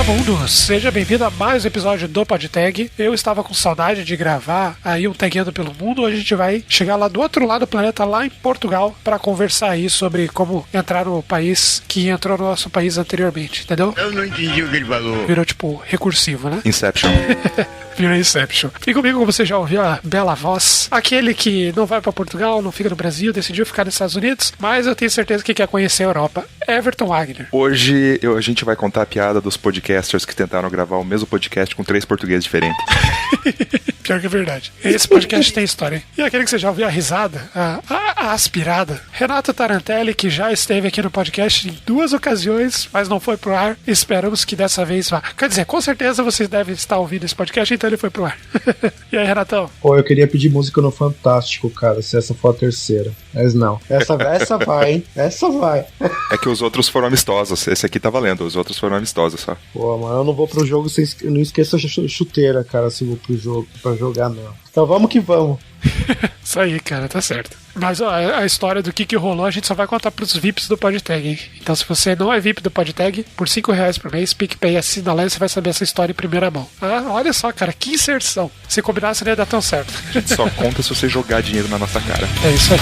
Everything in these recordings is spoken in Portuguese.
mundo, seja bem-vindo a mais um episódio do PodTag. Eu estava com saudade de gravar aí um Tagueando pelo Mundo. Hoje a gente vai chegar lá do outro lado do planeta, lá em Portugal, para conversar aí sobre como entrar no país que entrou no nosso país anteriormente, entendeu? Eu não entendi o que ele falou. Virou tipo recursivo, né? Inception. Virou Inception. E comigo, como você já ouviu a bela voz, aquele que não vai para Portugal, não fica no Brasil, decidiu ficar nos Estados Unidos, mas eu tenho certeza que quer conhecer a Europa, Everton Wagner. Hoje a gente vai contar a piada dos podcasters que tentaram gravar o mesmo podcast com 3 portugueses diferentes. Pior que é verdade. Esse podcast tem história, hein? E aquele que você já ouviu a risada, a aspirada, Renato Tarantelli, que já esteve aqui no podcast em 2 ocasiões, mas não foi pro ar. Esperamos que dessa vez vá. Quer dizer, com certeza vocês devem estar ouvindo esse podcast, então ele foi pro ar. E aí, Renatão? Pô, eu queria pedir música no Fantástico, cara, se essa for a terceira. Mas não. Essa vai, hein? Essa vai. É que os outros foram amistosos. Esse aqui tá valendo, os outros foram amistosos só. Pô, mano, eu não vou pro jogo sem... Eu não esqueça a chuteira, cara, se eu vou pro jogo pra jogar, não. Então vamos que vamos. Isso aí, cara, tá certo. Mas ó, a história do que rolou a gente só vai contar pros VIPs do PodTag, hein? Então se você não é VIP do PodTag, por R$5 por mês, PicPay, assina lá e você vai saber essa história em primeira mão. Ah, olha só, cara, que inserção. Se combinasse não ia dar tão certo. A gente só conta se você jogar dinheiro na nossa cara. É isso aí.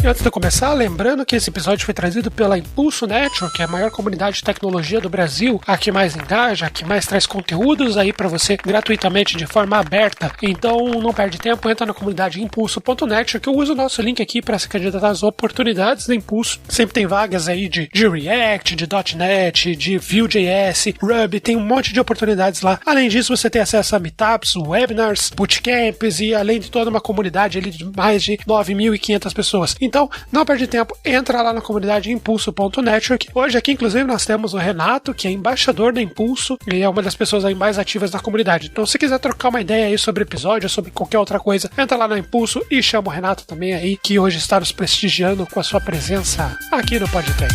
E antes de começar, lembrando que esse episódio foi trazido pela Impulso Network, que é a maior comunidade de tecnologia do Brasil, a que mais engaja, a que mais traz conteúdos aí pra você gratuitamente, de forma aberta. Então não perde tempo, entra na comunidade impulso.network, eu uso o nosso link aqui para se candidatar às oportunidades da Impulso. Sempre tem vagas aí de React, de .NET, de Vue.js, Ruby, tem um monte de oportunidades lá. Além disso, você tem acesso a meetups, webinars, bootcamps e além de toda uma comunidade ali de mais de 9.500 pessoas. Então, não perde tempo, entra lá na comunidade impulso.network. Hoje aqui, inclusive, nós temos o Renato, que é embaixador da Impulso e é uma das pessoas aí mais ativas na comunidade. Então, se quiser trocar uma ideia aí sobre o episódio, sobre qualquer outra coisa, entra lá na Impulso e chama o Renato também aí, que hoje está nos prestigiando com a sua presença aqui no PodTag.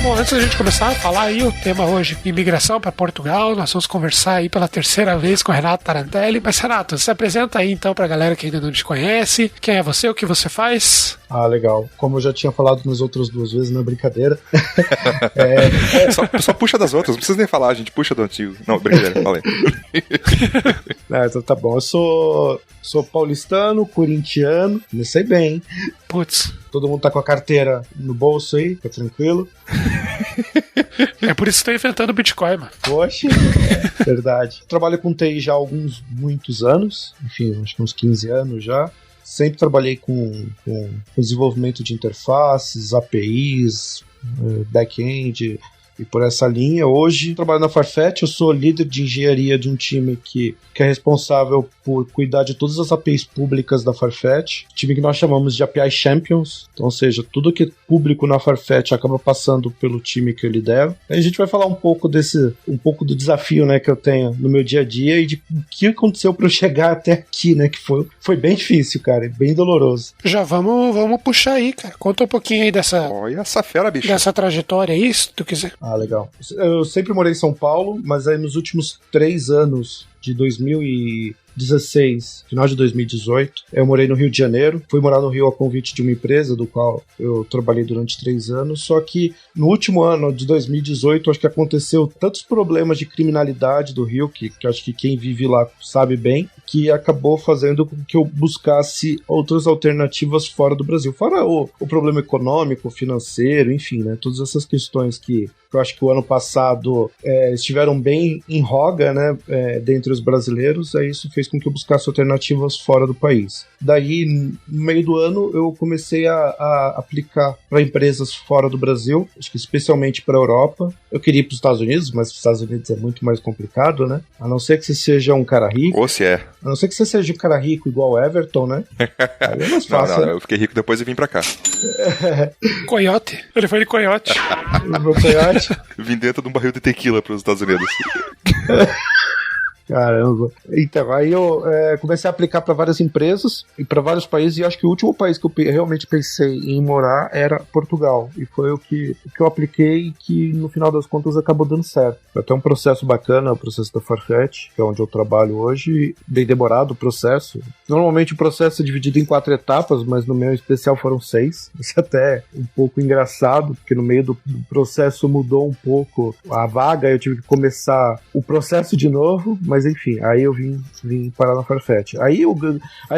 Bom, antes da gente começar a falar aí o tema hoje, imigração para Portugal, nós vamos conversar aí pela terceira vez com o Renato Tarantelli. Mas Renato, se apresenta aí então pra galera que ainda não te conhece. Quem é você, o que você faz? Ah, legal. Como eu já tinha falado nas outras 2 vezes, não é brincadeira. Só puxa das outras, não precisa nem falar, a gente puxa do antigo. Não, brincadeira, falei. Então tá bom, eu sou paulistano, corintiano, comecei bem, hein? Putz. Todo mundo tá com a carteira no bolso aí, fica tranquilo. É por isso que tô inventando Bitcoin, mano. Poxa, verdade. Trabalho com TI já há muitos anos, enfim, acho que uns 15 anos já. Sempre trabalhei com desenvolvimento de interfaces, APIs, back-end e por essa linha. Hoje trabalho na Farfetch, eu sou líder de engenharia de um time que é responsável por cuidar de todas as APIs públicas da Farfetch, time que nós chamamos de API Champions, então, ou seja, tudo que é público na Farfetch acaba passando pelo time que eu lidero. Aí a gente vai falar um pouco do desafio, né, que eu tenho no meu dia a dia e de o que aconteceu para eu chegar até aqui, né, que foi bem difícil, cara, bem doloroso. Já vamos puxar aí, cara. Conta um pouquinho aí Olha essa fera, bicho. dessa trajetória aí, se tu quiser. Ah, legal. Eu sempre morei em São Paulo, mas aí nos últimos 3 anos de 2016, final de 2018, eu morei no Rio de Janeiro. Fui morar no Rio a convite de uma empresa do qual eu trabalhei durante 3 anos, só que no último ano de 2018, acho que aconteceu tantos problemas de criminalidade do Rio, que acho que quem vive lá sabe bem, que acabou fazendo com que eu buscasse outras alternativas fora do Brasil. Fora o problema econômico, financeiro, enfim, né? Todas essas questões que eu acho que o ano passado estiveram bem em voga, né? Dentre os brasileiros, aí isso fez com que eu buscasse alternativas fora do país. Daí, no meio do ano, eu comecei a aplicar para empresas fora do Brasil, acho que especialmente para a Europa. Eu queria ir para os Estados Unidos, mas os Estados Unidos é muito mais complicado, né? A não ser que você seja um cara rico. Ou se é. A não ser que você seja um cara rico igual o Everton, né? Aí é mais fácil. Não, eu fiquei rico depois e vim pra cá. Coiote. Ele foi de coiote. O meu coiote. Vim dentro de um barril de tequila pros Estados Unidos. Caramba. Então, aí eu comecei a aplicar para várias empresas e para vários países, e acho que o último país que eu realmente pensei em morar era Portugal. E foi o que eu apliquei e que, no final das contas, acabou dando certo. Foi até um processo bacana, o processo da Farfetch, que é onde eu trabalho hoje, bem demorado o processo. Normalmente o processo é dividido em 4 etapas, mas no meu especial foram 6. Isso é até um pouco engraçado, porque no meio do processo mudou um pouco a vaga, eu tive que começar o processo de novo, mas enfim, aí eu vim parar na Farfetch. Aí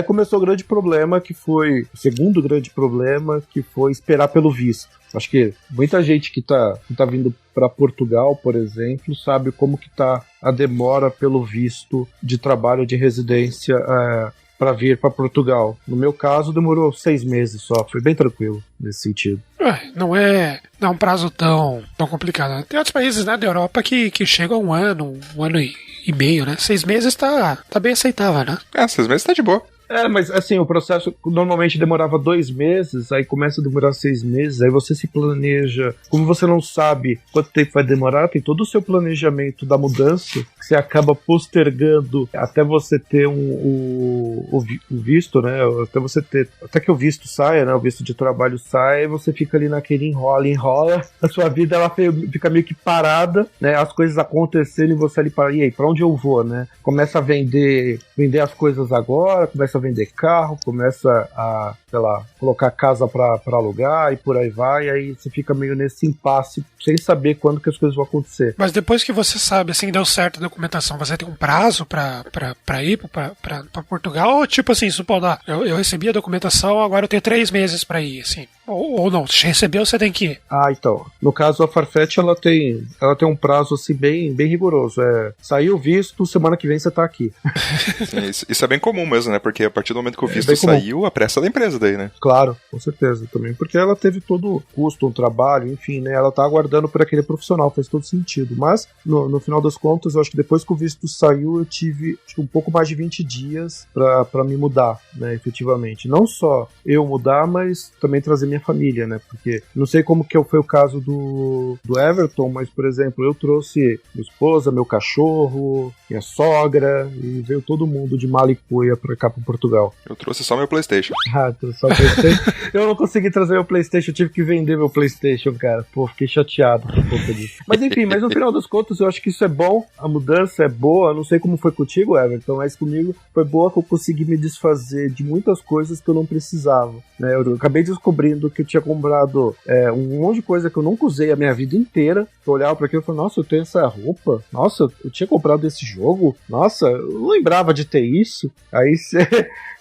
começou o grande problema, que foi o segundo grande problema, que foi esperar pelo visto. Acho que muita gente que tá vindo para Portugal, por exemplo, sabe como que tá a demora pelo visto de trabalho de residência para vir para Portugal. No meu caso, demorou 6 meses só. Foi bem tranquilo nesse sentido. Não é um prazo tão complicado. Tem outros países, né, da Europa que chegam a um ano e meio, né? 6 meses tá bem aceitável, né? 6 meses tá de boa. Mas assim, o processo normalmente demorava 2 meses, aí começa a demorar 6 meses, aí você se planeja. Como você não sabe quanto tempo vai demorar, tem todo o seu planejamento da mudança, que você acaba postergando até você ter o visto, né? Até que o visto saia, né? O visto de trabalho saia, e você fica ali naquele enrola. A sua vida ela fica meio que parada, né? As coisas acontecendo e você ali para. E aí, pra onde eu vou, né? Começa a vender as coisas agora, começa a vender carro, começa a, sei lá, colocar casa pra alugar e por aí vai, e aí você fica meio nesse impasse sem saber quando que as coisas vão acontecer. Mas depois que você sabe, assim, deu certo a documentação, você tem um prazo pra ir pra Portugal? Ou tipo assim, supondo, eu recebi a documentação, agora eu tenho 3 meses pra ir, assim. Ou não, se recebeu, você tem que ir. Então, no caso a Farfetch, ela tem um prazo assim bem rigoroso. Saiu o visto, semana que vem você tá aqui. Isso é bem comum mesmo, né? Porque a partir do momento que o visto saiu, a pressa da empresa daí, né? Claro, com certeza também. Porque ela teve todo o custo, um trabalho, enfim, né? Ela tá aguardando por aquele profissional, faz todo sentido. Mas, no final das contas, eu acho que depois que o visto saiu, eu tive um pouco mais de 20 dias pra me mudar, né? Efetivamente. Não só eu mudar, mas também trazer minha família, né? Porque não sei como que foi o caso do Everton, mas, por exemplo, eu trouxe minha esposa, meu cachorro, minha sogra, e veio todo mundo de mala e cuia pra cá, pra Portugal. Eu trouxe só meu PlayStation. Trouxe só o PlayStation. Eu não consegui trazer meu PlayStation, eu tive que vender meu PlayStation, cara. Pô, fiquei chateado por conta disso. Mas enfim, no final das contas, eu acho que isso é bom, a mudança é boa. Não sei como foi contigo, Everton, mas comigo foi boa, que eu consegui me desfazer de muitas coisas que eu não precisava, né? Eu acabei descobrindo que eu tinha comprado um monte de coisa que eu nunca usei a minha vida inteira. Eu olhava pra aquilo e falava, nossa, eu tenho essa roupa, nossa, eu tinha comprado esse jogo, nossa, eu não lembrava de ter isso. Aí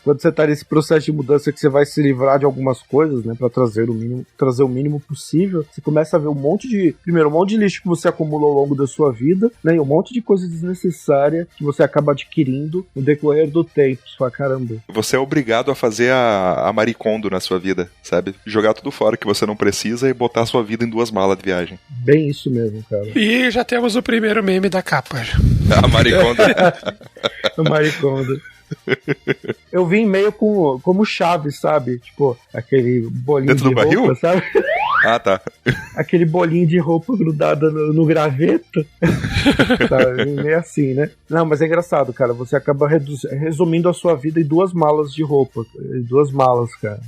quando você tá nesse processo de mudança que você vai se livrar de algumas coisas, né, pra trazer o mínimo possível, você começa a ver um monte de lixo que você acumulou ao longo da sua vida, né, e um monte de coisa desnecessária que você acaba adquirindo no decorrer do tempo. Você fala, caramba. Você é obrigado a fazer a Marie Kondo na sua vida, sabe? Jogar tudo fora que você não precisa e botar a sua vida em 2 malas de viagem. Bem isso mesmo, cara. E já temos o primeiro meme da capa. A Marie Kondo. A Marie Kondo. Eu vim meio como Chaves, sabe? Tipo, aquele bolinho dentro de do roupa, barril? sabe? Tá. Aquele bolinho de roupa grudada no graveto. Tá, meio assim, né? Não, mas é engraçado, cara. Você acaba resumindo a sua vida em 2 malas de roupa. 2 malas, cara.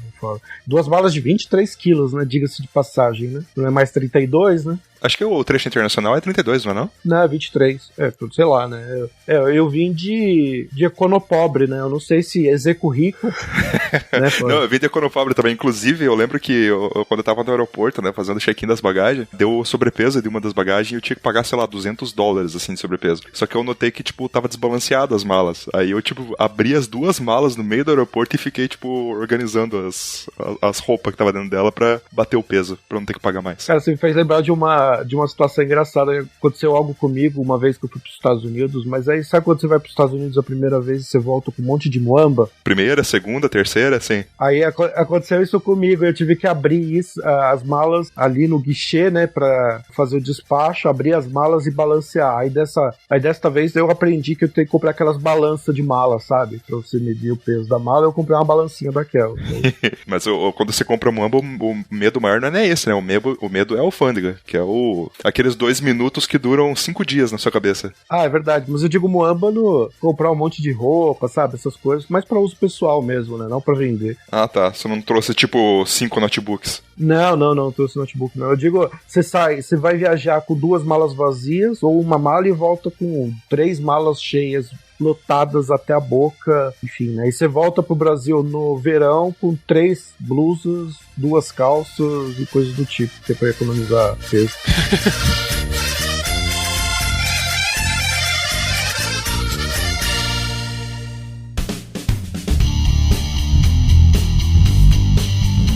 2 malas de 23 quilos, né? Diga-se de passagem, né? Não é mais 32, né? Acho que o trecho internacional é 32, não é não? Não, é 23. Sei lá, né? Eu vim de econopobre, né? Eu não sei se execo rico. Né, não, eu vim de econopobre também. Inclusive, eu lembro que quando eu tava no aeroporto, né, fazendo check-in das bagagens, deu sobrepeso de uma das bagagens e eu tinha que pagar, sei lá, $200, assim, de sobrepeso. Só que eu notei que, tipo, tava desbalanceado as malas. Aí eu, tipo, abri as 2 malas no meio do aeroporto e fiquei, tipo, organizando as roupas que tava dentro dela pra bater o peso, pra não ter que pagar mais. Cara, você me fez lembrar de uma situação engraçada. Aconteceu algo comigo uma vez que eu fui pros Estados Unidos, mas aí sabe quando você vai pros Estados Unidos a primeira vez e você volta com um monte de muamba? Primeira, segunda, terceira, sim. Aí aconteceu isso comigo, eu tive que abrir as malas ali no guichê, né, pra fazer o despacho, abrir as malas e balancear. Aí desta vez eu aprendi que eu tenho que comprar aquelas balanças de mala, sabe? Pra você medir o peso da mala, eu comprei uma balancinha daquela. Mas quando você compra muamba, o medo maior não é esse, né? O medo é a alfândega, que é o tipo aqueles 2 minutos que duram 5 dias na sua cabeça. Ah, é verdade, mas eu digo Moamba no comprar um monte de roupa, sabe, essas coisas, mas pra uso pessoal mesmo, né, não pra vender. Ah, tá, você não trouxe tipo 5 notebooks. Não trouxe notebook, não. Eu digo, você vai viajar com 2 malas vazias ou uma mala e volta com 3 malas cheias, lotadas até a boca, enfim, né? E você volta pro Brasil no verão com 3 blusas, 2 calças e coisas do tipo, que é pra economizar peso.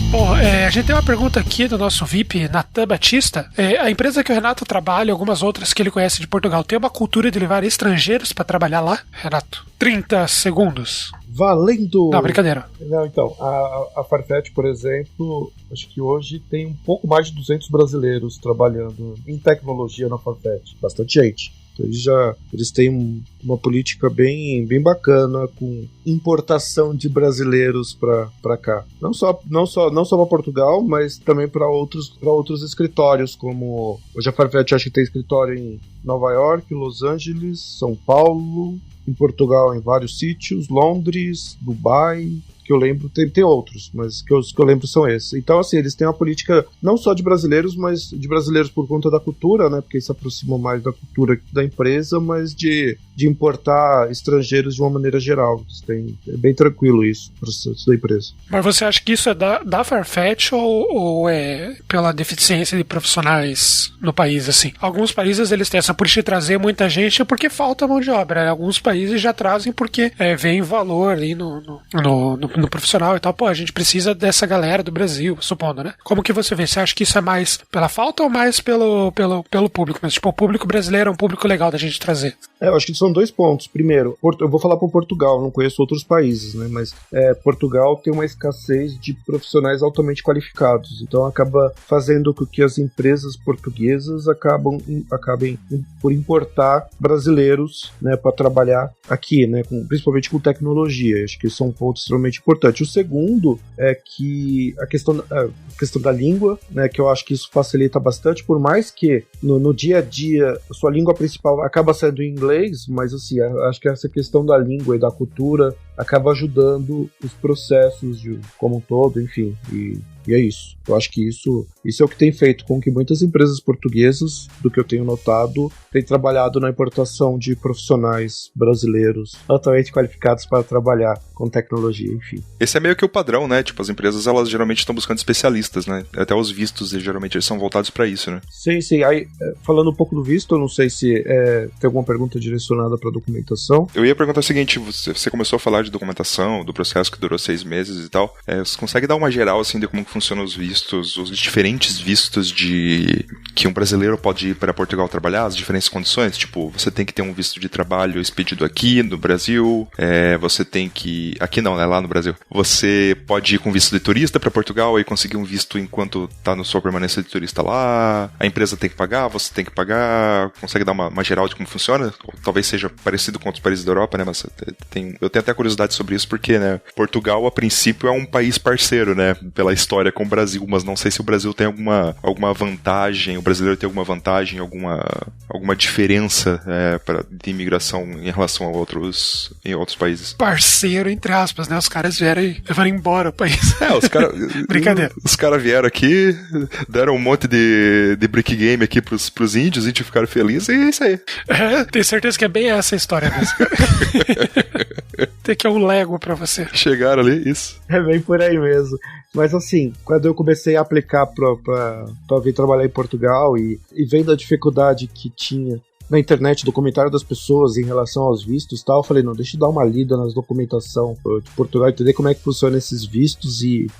Bom, a gente tem uma pergunta aqui do nosso VIP, Natan Batista. A empresa que o Renato trabalha e algumas outras que ele conhece de Portugal tem uma cultura de levar estrangeiros para trabalhar lá? Renato, 30 segundos. Valendo! Não, brincadeira. Não, então, a Farfetch, por exemplo, acho que hoje tem um pouco mais de 200 brasileiros trabalhando em tecnologia na Farfetch. Bastante gente. Então eles têm uma política bem bacana com importação de brasileiros para cá. Não só para Portugal, mas também para outros escritórios, como hoje a Farfetch acho que tem escritório em Nova York, Los Angeles, São Paulo, em Portugal em vários sítios, Londres, Dubai, que eu lembro, tem outros, mas que eu lembro são esses. Então, assim, eles têm uma política não só de brasileiros, mas de brasileiros por conta da cultura, né, porque eles se aproximam mais da cultura da empresa, mas de importar estrangeiros de uma maneira geral. É bem tranquilo isso, o processo da empresa. Mas você acha que isso é da Farfetch ou é pela deficiência de profissionais no país, assim? Alguns países eles têm essa política de trazer muita gente porque falta mão de obra, né? Alguns países já trazem porque vem valor ali no profissional e tal. Pô, a gente precisa dessa galera do Brasil, supondo, né? Como que você vê? Você acha que isso é mais pela falta ou mais pelo público? Mas, tipo, o público brasileiro é um público legal da gente trazer. Eu acho que são 2 pontos. Primeiro, eu vou falar por Portugal, não conheço outros países, né? Mas Portugal tem uma escassez de profissionais altamente qualificados. Então acaba fazendo com que as empresas portuguesas acabem por importar brasileiros, né, para trabalhar aqui, né? Principalmente com tecnologia. Acho que isso é um ponto extremamente importante. O segundo é que a questão da língua, né, que eu acho que isso facilita bastante, por mais que no dia a dia a sua língua principal acaba sendo em inglês, mas assim, acho que essa questão da língua e da cultura acaba ajudando os processos como um todo, enfim, e é isso. Eu acho que isso é o que tem feito com que muitas empresas portuguesas, do que eu tenho notado, têm trabalhado na importação de profissionais brasileiros altamente qualificados para trabalhar com tecnologia, enfim. Esse é meio que o padrão, né? Tipo, as empresas, elas geralmente estão buscando especialistas, né? Até os vistos, geralmente, eles são voltados para isso, né? Sim. Aí, falando um pouco do visto, eu não sei se tem alguma pergunta direcionada para documentação. Eu ia perguntar o seguinte, você começou a falar de documentação, do processo que durou 6 meses e tal. Você consegue dar uma geral, assim, de como funcionam os vistos, os diferentes vistos que um brasileiro pode ir para Portugal trabalhar, as diferentes condições? Tipo, você tem que ter um visto de trabalho expedido aqui no Brasil, você tem que... Aqui não, né? Lá no Brasil. Você pode ir com visto de turista para Portugal e conseguir um visto enquanto tá na sua permanência de turista lá. A empresa tem que pagar, você tem que pagar. Consegue dar uma geral de como funciona? Ou talvez seja parecido com outros países da Europa, né? Mas eu tenho até curiosidade sobre isso porque, né? Portugal, a princípio, é um país parceiro, né? Pela história com o Brasil, mas não sei se o Brasil tem alguma vantagem, o brasileiro tem alguma vantagem, alguma diferença de imigração em relação a outros países. Parceiro, entre aspas, né? Os caras vieram e levaram embora o país. Os caras... Brincadeira. Os caras vieram aqui, deram um monte de brick game aqui pros índios, os índios ficaram felizes e é isso aí. Tenho certeza que é bem essa a história mesmo. Tem que é um Lego pra você. Chegaram ali, isso. É bem por aí mesmo. Mas assim, quando eu comecei a aplicar pra vir trabalhar em Portugal e vendo a dificuldade que tinha na internet do comentário das pessoas em relação aos vistos e tal, eu falei, não, deixa eu dar uma lida nas documentação de Portugal, entender como é que funciona esses vistos e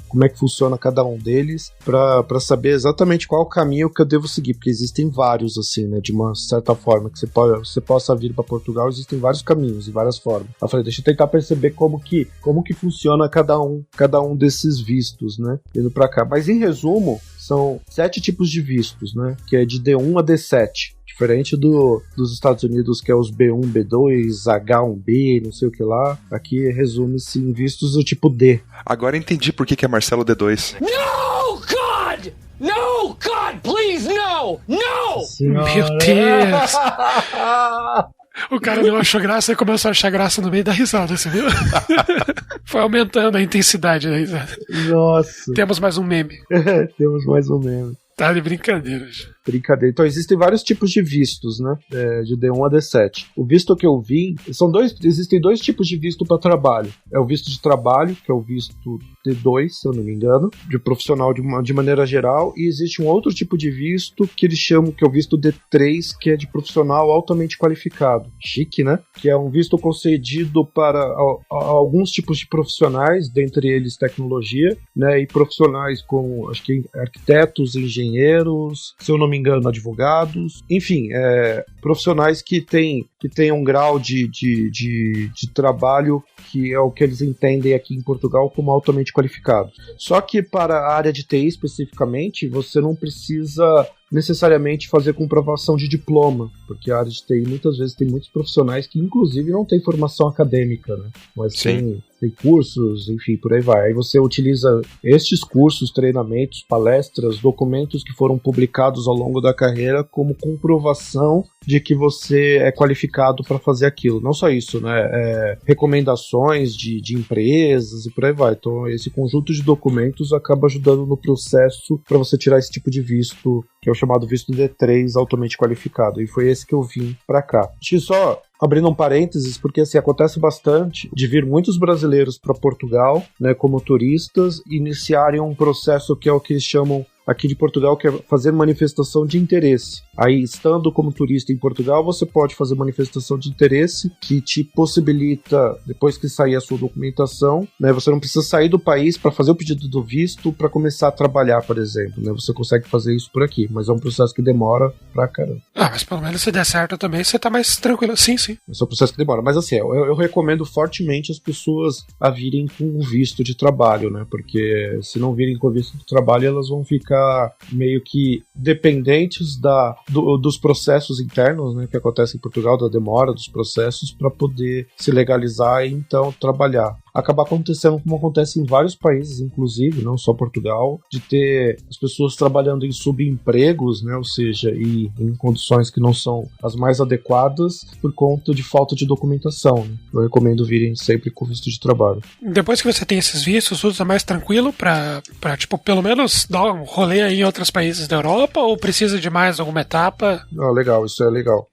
como é que funciona cada um deles, pra saber exatamente qual o caminho que eu devo seguir, porque existem vários, assim, né, de uma certa forma, que você possa vir para Portugal, existem vários caminhos e várias formas. Eu falei, deixa eu tentar perceber como que funciona cada um desses vistos, né, indo pra cá. Mas em resumo, são 7 tipos de vistos, né, que é de D1 a D7. Diferente dos Estados Unidos, que é os B1, B2, H1B, não sei o que lá. Aqui resume-se em vistos do tipo D. Agora entendi por que é Marcelo D2. No, God! No! No, God, please, no! No! Meu Deus! O cara não achou graça e começou a achar graça no meio da risada, você viu? Foi aumentando a intensidade da risada. Nossa. Temos mais um meme. Temos mais um meme. Tá de brincadeira. Brincadeira. Então existem vários tipos de vistos, né? De D1 a D7. O visto que eu vi, existem dois tipos de visto para trabalho. É o visto de trabalho, que é o visto D2, se eu não me engano, de profissional de maneira geral, e existe um outro tipo de visto que eles chamam, que é o visto D3, que é de profissional altamente qualificado. Chique, né? Que é um visto concedido para alguns tipos de profissionais, dentre eles tecnologia, né? E profissionais como, acho que arquitetos, engenheiros, se eu não me engano, advogados, enfim, profissionais que tenham um grau de trabalho que é o que eles entendem aqui em Portugal como altamente qualificado. Só que para a área de TI especificamente, você não precisa necessariamente fazer comprovação de diploma, porque a área de TI muitas vezes tem muitos profissionais que inclusive não têm formação acadêmica, né? Mas tem cursos, enfim, por aí vai. Aí você utiliza estes cursos, treinamentos, palestras, documentos que foram publicados ao longo da carreira como comprovação de que você é qualificado para fazer aquilo. Não só isso, né? Recomendações de empresas e por aí vai. Então esse conjunto de documentos acaba ajudando no processo para você tirar esse tipo de visto, que é o chamado visto D3 altamente qualificado. E foi esse que eu vim para cá. Deixa eu só abrindo um parênteses, porque assim, acontece bastante de vir muitos brasileiros para Portugal, né, como turistas, iniciarem um processo que é o que eles chamam aqui de Portugal, que é fazer manifestação de interesse. Aí, estando como turista em Portugal, você pode fazer manifestação de interesse, que te possibilita, depois que sair a sua documentação, né, você não precisa sair do país para fazer o pedido do visto para começar a trabalhar, por exemplo, né, você consegue fazer isso por aqui, mas é um processo que demora pra caramba. Mas pelo menos se der certo também, você tá mais tranquilo. Sim. Esse é um processo que demora, mas assim, eu recomendo fortemente as pessoas a virem com o visto de trabalho, né, porque se não virem com o visto de trabalho, elas vão ficar meio que dependentes dos processos internos, né, que acontecem em Portugal, da demora dos processos para poder se legalizar e então trabalhar. Acabar acontecendo como acontece em vários países, inclusive, não só Portugal, de ter as pessoas trabalhando em subempregos, né, ou seja, em condições que não são as mais adequadas por conta de falta de documentação. Né? Eu recomendo virem sempre com visto de trabalho. Depois que você tem esses vistos, usa mais tranquilo pra tipo, pelo menos dar um rolê aí em outros países da Europa, ou precisa de mais alguma etapa? Legal, isso é legal.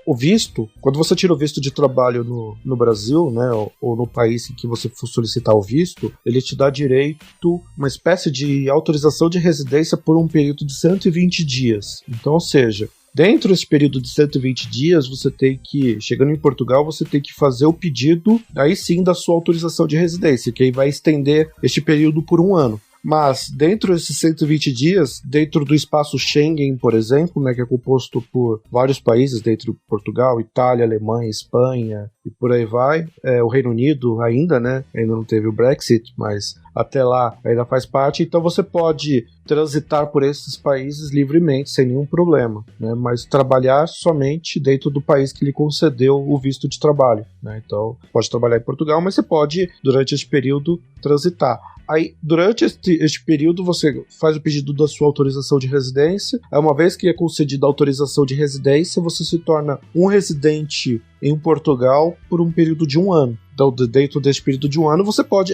O visto, quando você tira o visto de trabalho no Brasil, né, ou no país em que você for solicitar o visto, ele te dá direito uma espécie de autorização de residência por um período de 120 dias. Então, ou seja, dentro desse período de 120 dias, você tem que, chegando em Portugal, você tem que fazer o pedido, aí sim, da sua autorização de residência, que aí vai estender este período por um ano. Mas dentro desses 120 dias, dentro do espaço Schengen, por exemplo, né, que é composto por vários países, dentro de Portugal, Itália, Alemanha, Espanha e por aí vai, o Reino Unido ainda, né, ainda não teve o Brexit, mas até lá ainda faz parte, então você pode transitar por esses países livremente, sem nenhum problema, né, mas trabalhar somente dentro do país que lhe concedeu o visto de trabalho, né, então pode trabalhar em Portugal, mas você pode, durante esse período, transitar. Aí, durante este período, você faz o pedido da sua autorização de residência. Aí, uma vez que é concedida a autorização de residência, você se torna um residente em Portugal por um período de um ano. Então, dentro desse período de um ano, você pode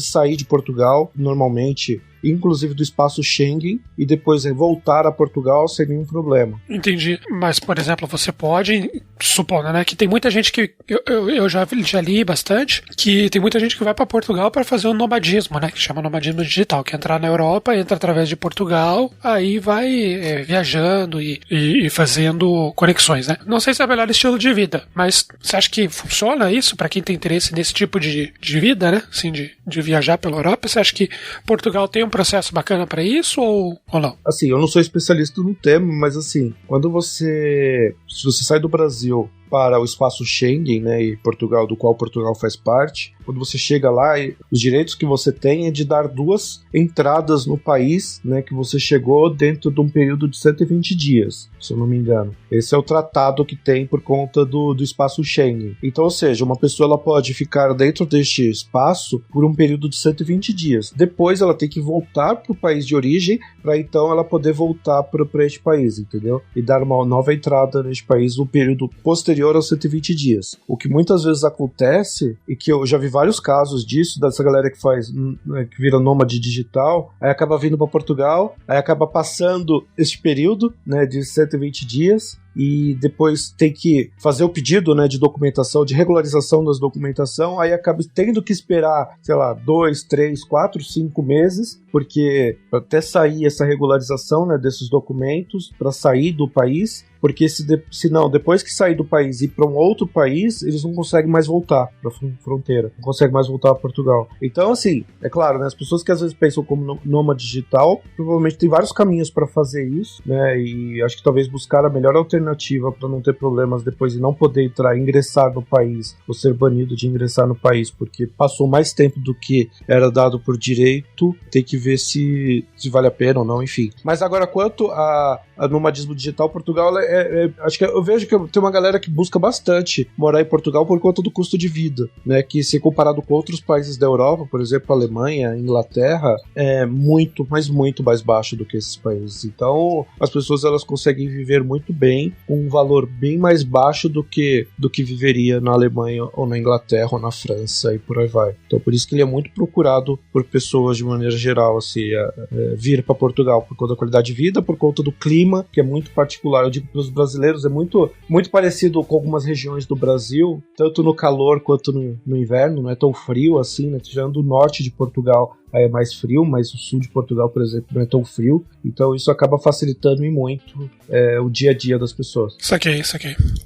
sair de Portugal, normalmente, inclusive do espaço Schengen, e depois voltar a Portugal sem nenhum problema. Entendi. Mas, por exemplo, você pode, supondo, né, que tem muita gente que, eu já li bastante, que tem muita gente que vai para Portugal para fazer o nomadismo, né, que chama nomadismo digital, que é entrar na Europa, entra através de Portugal, aí vai viajando e fazendo conexões, né. Não sei se é o melhor estilo de vida, mas você acha que funciona isso para quem tem interesse nesse tipo de vida, né, assim, de viajar pela Europa? Você acha que Portugal tem um processo bacana para isso ou não? Assim, eu não sou especialista no tema, mas assim, se você sai do Brasil para o espaço Schengen, né, e Portugal, do qual Portugal faz parte. Quando você chega lá, os direitos que você tem é de dar 2 entradas no país, né, que você chegou dentro de um período de 120 dias, se eu não me engano. Esse é o tratado que tem por conta do espaço Schengen. Então, ou seja, uma pessoa ela pode ficar dentro deste espaço por um período de 120 dias. Depois ela tem que voltar para o país de origem, para então ela poder voltar para este país, entendeu? E dar uma nova entrada neste país no período posterior aos 120 dias. O que muitas vezes acontece, e que eu já vi vários casos disso, dessa galera que faz, que vira nômade digital, aí acaba vindo para Portugal, aí acaba passando esse período, né, de 120 dias, e depois tem que fazer o pedido, né, de documentação, de regularização das documentação, aí acaba tendo que esperar, sei lá, 2, 3, 4, 5 meses, porque até sair essa regularização, né, desses documentos, para sair do país, porque se não, depois que sair do país e ir para um outro país, eles não conseguem mais voltar para a fronteira, não conseguem mais voltar a Portugal. Então, assim, é claro, né, as pessoas que às vezes pensam como nômade digital, provavelmente tem vários caminhos para fazer isso, né, e acho que talvez buscar a melhor alternativa para não ter problemas depois e não poder ingressar no país, ou ser banido de ingressar no país, porque passou mais tempo do que era dado por direito, tem que ver se vale a pena ou não, enfim. Mas agora, quanto a nomadismo digital, Portugal acho que eu vejo que tem uma galera que busca bastante morar em Portugal por conta do custo de vida, né, que se comparado com outros países da Europa, por exemplo, Alemanha, Inglaterra, é muito, mas muito mais baixo do que esses países. Então, as pessoas elas conseguem viver muito bem com um valor bem mais baixo do que viveria na Alemanha ou na Inglaterra ou na França e por aí vai. Então, por isso que ele é muito procurado por pessoas de maneira geral, assim, vir para Portugal por conta da qualidade de vida, por conta do clima, que é muito particular. Eu digo que os brasileiros é muito, muito parecido com algumas regiões do Brasil, tanto no calor quanto no inverno, não é tão frio assim, né? Tirando o norte de Portugal, aí é mais frio, mas o sul de Portugal, por exemplo, não é tão frio, então isso acaba facilitando e muito o dia a dia das pessoas. Saquei.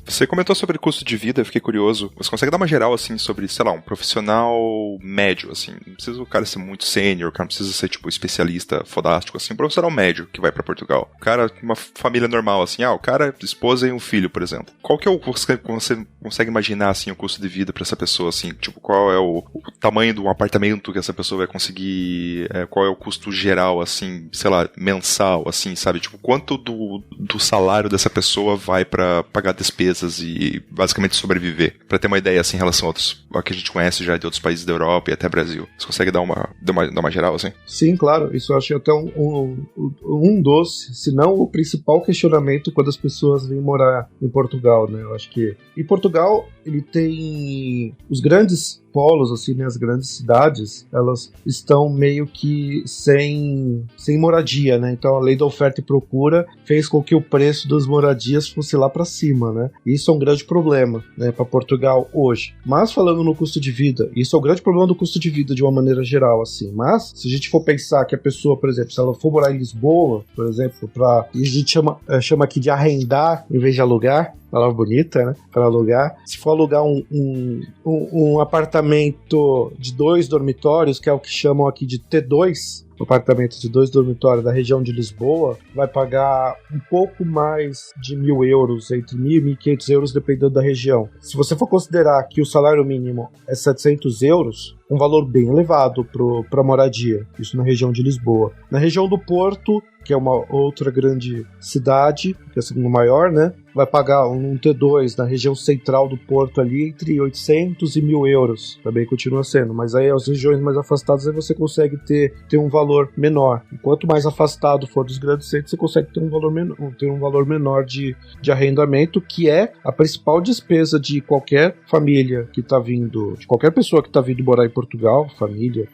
Você comentou sobre custo de vida, eu fiquei curioso. Você consegue dar uma geral, assim, sobre, sei lá, um profissional médio, assim, não precisa o cara ser muito sênior, o cara não precisa ser, tipo, especialista fodástico, assim, um profissional médio que vai pra Portugal. O cara, uma família normal, assim, o cara, esposa e um filho, por exemplo. Qual que é você consegue imaginar, assim, o custo de vida pra essa pessoa, assim, tipo, qual é o tamanho de um apartamento que essa pessoa vai conseguir, qual é o custo geral, assim, sei lá, mensal, assim, sabe? Tipo, quanto do salário dessa pessoa vai pra pagar despesas e basicamente sobreviver? Pra ter uma ideia, assim, em relação ao que a gente conhece já de outros países da Europa e até Brasil. Você consegue dar uma geral, assim? Sim, claro. Isso eu acho até um dos, se não o principal questionamento quando as pessoas vêm morar em Portugal, né? Eu acho que em Portugal ele tem os grandes polos, assim, né, as grandes cidades, elas estão meio que sem moradia, né? Então a lei da oferta e procura fez com que o preço das moradias fosse lá para cima, né? Isso é um grande problema, né, para Portugal hoje. Mas falando no custo de vida, isso é o grande problema do custo de vida de uma maneira geral, assim. Mas se a gente for pensar que a pessoa, por exemplo, se ela for morar em Lisboa, por exemplo, a gente chama aqui de arrendar em vez de alugar, palavra bonita, né? Para alugar. Se for alugar um apartamento de 2 dormitórios, que é o que chamam aqui de T2, apartamento de 2 dormitórios da região de Lisboa, vai pagar um pouco mais de 1.000 euros, entre 1.000 e 1.500 euros, dependendo da região. Se você for considerar que o salário mínimo é 700 euros, um valor bem elevado para moradia, isso na região de Lisboa. Na região do Porto, que é uma outra grande cidade, que é a segunda maior, né? Vai pagar um T2 na região central do Porto ali entre 800 e 1.000 euros. Também continua sendo, mas aí as regiões mais afastadas aí você consegue ter um valor menor. E quanto mais afastado for dos grandes centros, você consegue ter um valor menor de arrendamento, que é a principal despesa de qualquer família que está vindo, de qualquer pessoa que está vindo morar em Portugal, família,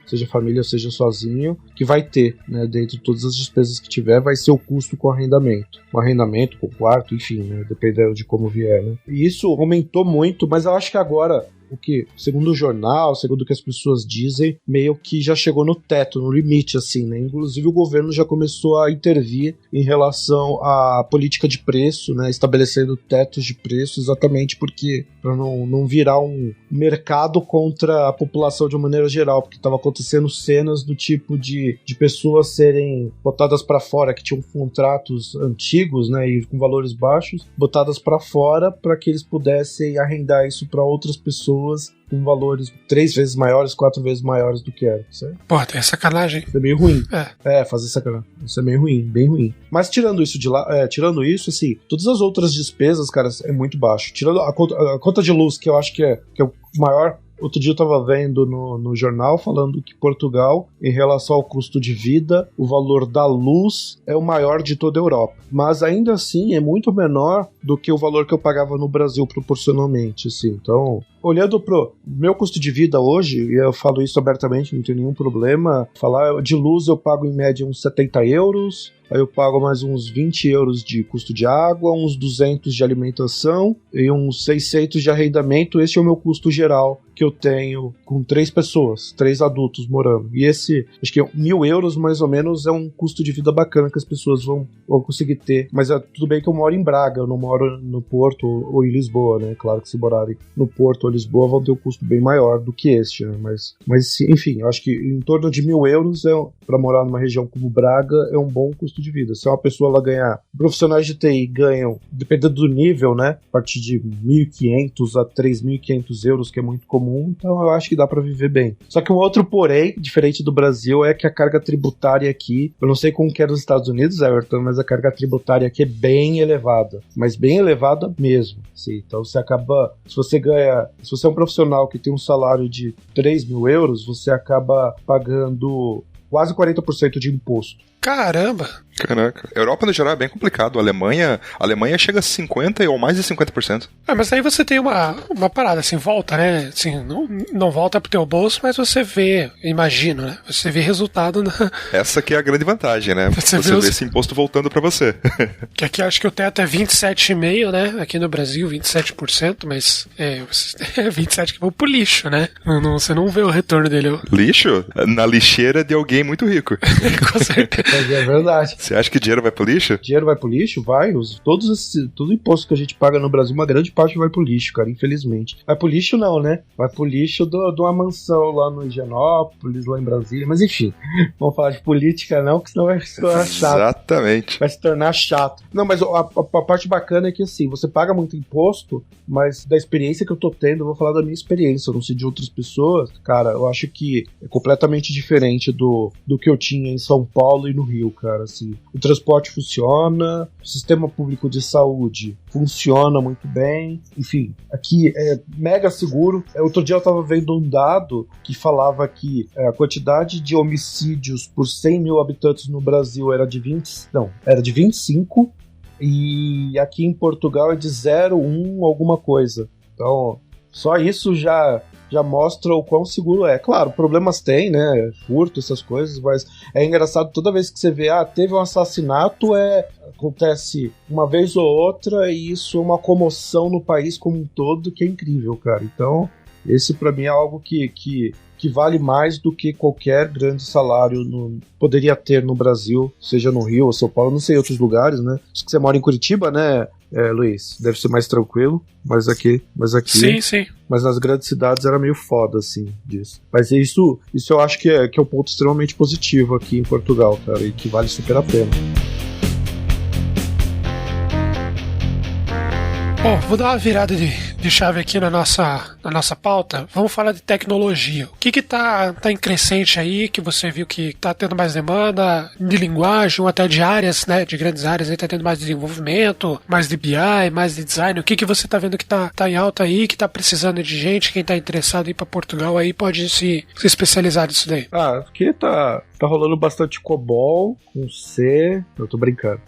seja sozinho, que vai ter, né, dentro de todas as despesas que tiver, vai ser o custo com arrendamento. O arrendamento com quarto, enfim, né, dependendo de como vier, né. E isso aumentou muito, mas eu acho que agora o que, segundo o jornal, segundo o que as pessoas dizem, meio que já chegou no teto, no limite, assim, né? Inclusive o governo já começou a intervir em relação à política de preço, né? Estabelecendo tetos de preço, exatamente porque para não virar um mercado contra a população de uma maneira geral, porque estava acontecendo cenas do tipo de pessoas serem botadas para fora, que tinham contratos antigos, né, e com valores baixos, botadas para fora para que eles pudessem arrendar isso para outras pessoas com valores 3 vezes maiores, 4 vezes maiores do que era, certo? Pô, tem sacanagem. Isso é meio ruim. Fazer sacanagem. Isso é meio ruim, bem ruim. Mas tirando isso de lá, tirando isso, assim, todas as outras despesas, cara, é muito baixo. Tirando a conta de luz, que eu acho que é o maior. Outro dia eu estava vendo no jornal falando que Portugal, em relação ao custo de vida, o valor da luz é o maior de toda a Europa. Mas ainda assim é muito menor do que o valor que eu pagava no Brasil proporcionalmente. Assim. Então, olhando pro meu custo de vida hoje, e eu falo isso abertamente, não tem nenhum problema, falar de luz eu pago em média uns 70 euros, aí eu pago mais uns 20 euros de custo de água, uns 200 de alimentação e uns 600 de arrendamento. Esse é o meu custo geral que eu tenho com 3 pessoas, 3 adultos morando. E esse, acho que 1.000 euros mais ou menos é um custo de vida bacana que as pessoas vão conseguir ter. Mas tudo bem que eu moro em Braga, eu não moro no Porto ou em Lisboa, né? Claro que se morarem no Porto ou Lisboa vão ter um custo bem maior do que este, né? Mas enfim, eu acho que em torno de 1.000 euros para morar numa região como Braga é um bom custo de vida. Se uma pessoa ela ganhar, profissionais de TI ganham, dependendo do nível, né? A partir de 1.500 a 3.500 euros, que é muito comum, então eu acho que dá pra viver bem. Só que um outro porém, diferente do Brasil, é que a carga tributária aqui, eu não sei como que é nos Estados Unidos, Everton, mas a carga tributária aqui é bem elevada, mas bem elevada mesmo. Sim, então você acaba, se você é um profissional que tem um salário de 3.000 euros, você acaba pagando quase 40% de imposto. Caramba! Caraca. A Europa, no geral, é bem complicado. A Alemanha chega a 50% ou mais de 50%. Mas aí você tem uma parada, assim, volta, né? Assim, não volta pro teu bolso, mas você vê, imagino, né? Você vê resultado na... Essa que é a grande vantagem, né? Você vê esse imposto voltando pra você. Que aqui acho que o teto é 27,5%, né? Aqui no Brasil, 27%, mas 27% que vão pro lixo, né? Você não vê o retorno dele. Lixo? Na lixeira de alguém muito rico. Com certeza. É verdade. Você acha que dinheiro vai pro lixo? Dinheiro vai pro lixo? Vai. Todo imposto que a gente paga no Brasil, uma grande parte vai pro lixo, cara, infelizmente. Vai pro lixo não, né? Vai pro lixo de uma mansão lá no Higienópolis, lá em Brasília. Mas enfim, vamos falar de política não, que senão vai se tornar chato. Exatamente. Vai se tornar chato. Não, mas a parte bacana é que assim, você paga muito imposto, mas da experiência que eu tô tendo, eu vou falar da minha experiência, eu não sei de outras pessoas. Cara, eu acho que é completamente diferente do que eu tinha em São Paulo e no Rio, cara, assim. O transporte funciona, o sistema público de saúde funciona muito bem, enfim, aqui é mega seguro. Outro dia eu tava vendo um dado que falava que a quantidade de homicídios por 100 mil habitantes no Brasil era de 25, e aqui em Portugal é de 0,1 alguma coisa. Então, só isso já mostra o quão seguro é. Claro, problemas tem, né? Furto, essas coisas, mas é engraçado toda vez que você vê, teve um assassinato, acontece uma vez ou outra, e isso é uma comoção no país como um todo, que é incrível, cara. Então, esse pra mim é algo que vale mais do que qualquer grande salário poderia ter no Brasil, seja no Rio ou São Paulo, não sei, outros lugares, né? Acho que você mora em Curitiba, né, Luiz? Deve ser mais tranquilo, mas aqui... Sim. Mas nas grandes cidades era meio foda, assim, disso. Mas isso eu acho que é um ponto extremamente positivo aqui em Portugal, cara, e que vale super a pena. Bom, vou dar uma virada de chave aqui na nossa pauta. Vamos falar de tecnologia. O que tá em crescente aí, que você viu que tá tendo mais demanda de linguagem ou até de áreas, né, de grandes áreas aí, tá tendo mais desenvolvimento, mais de BI, mais de design. O que você tá vendo que tá em alta aí, que tá precisando de gente, quem tá interessado em ir pra Portugal aí pode se especializar nisso daí? Aqui tá rolando bastante COBOL com C. Eu tô brincando.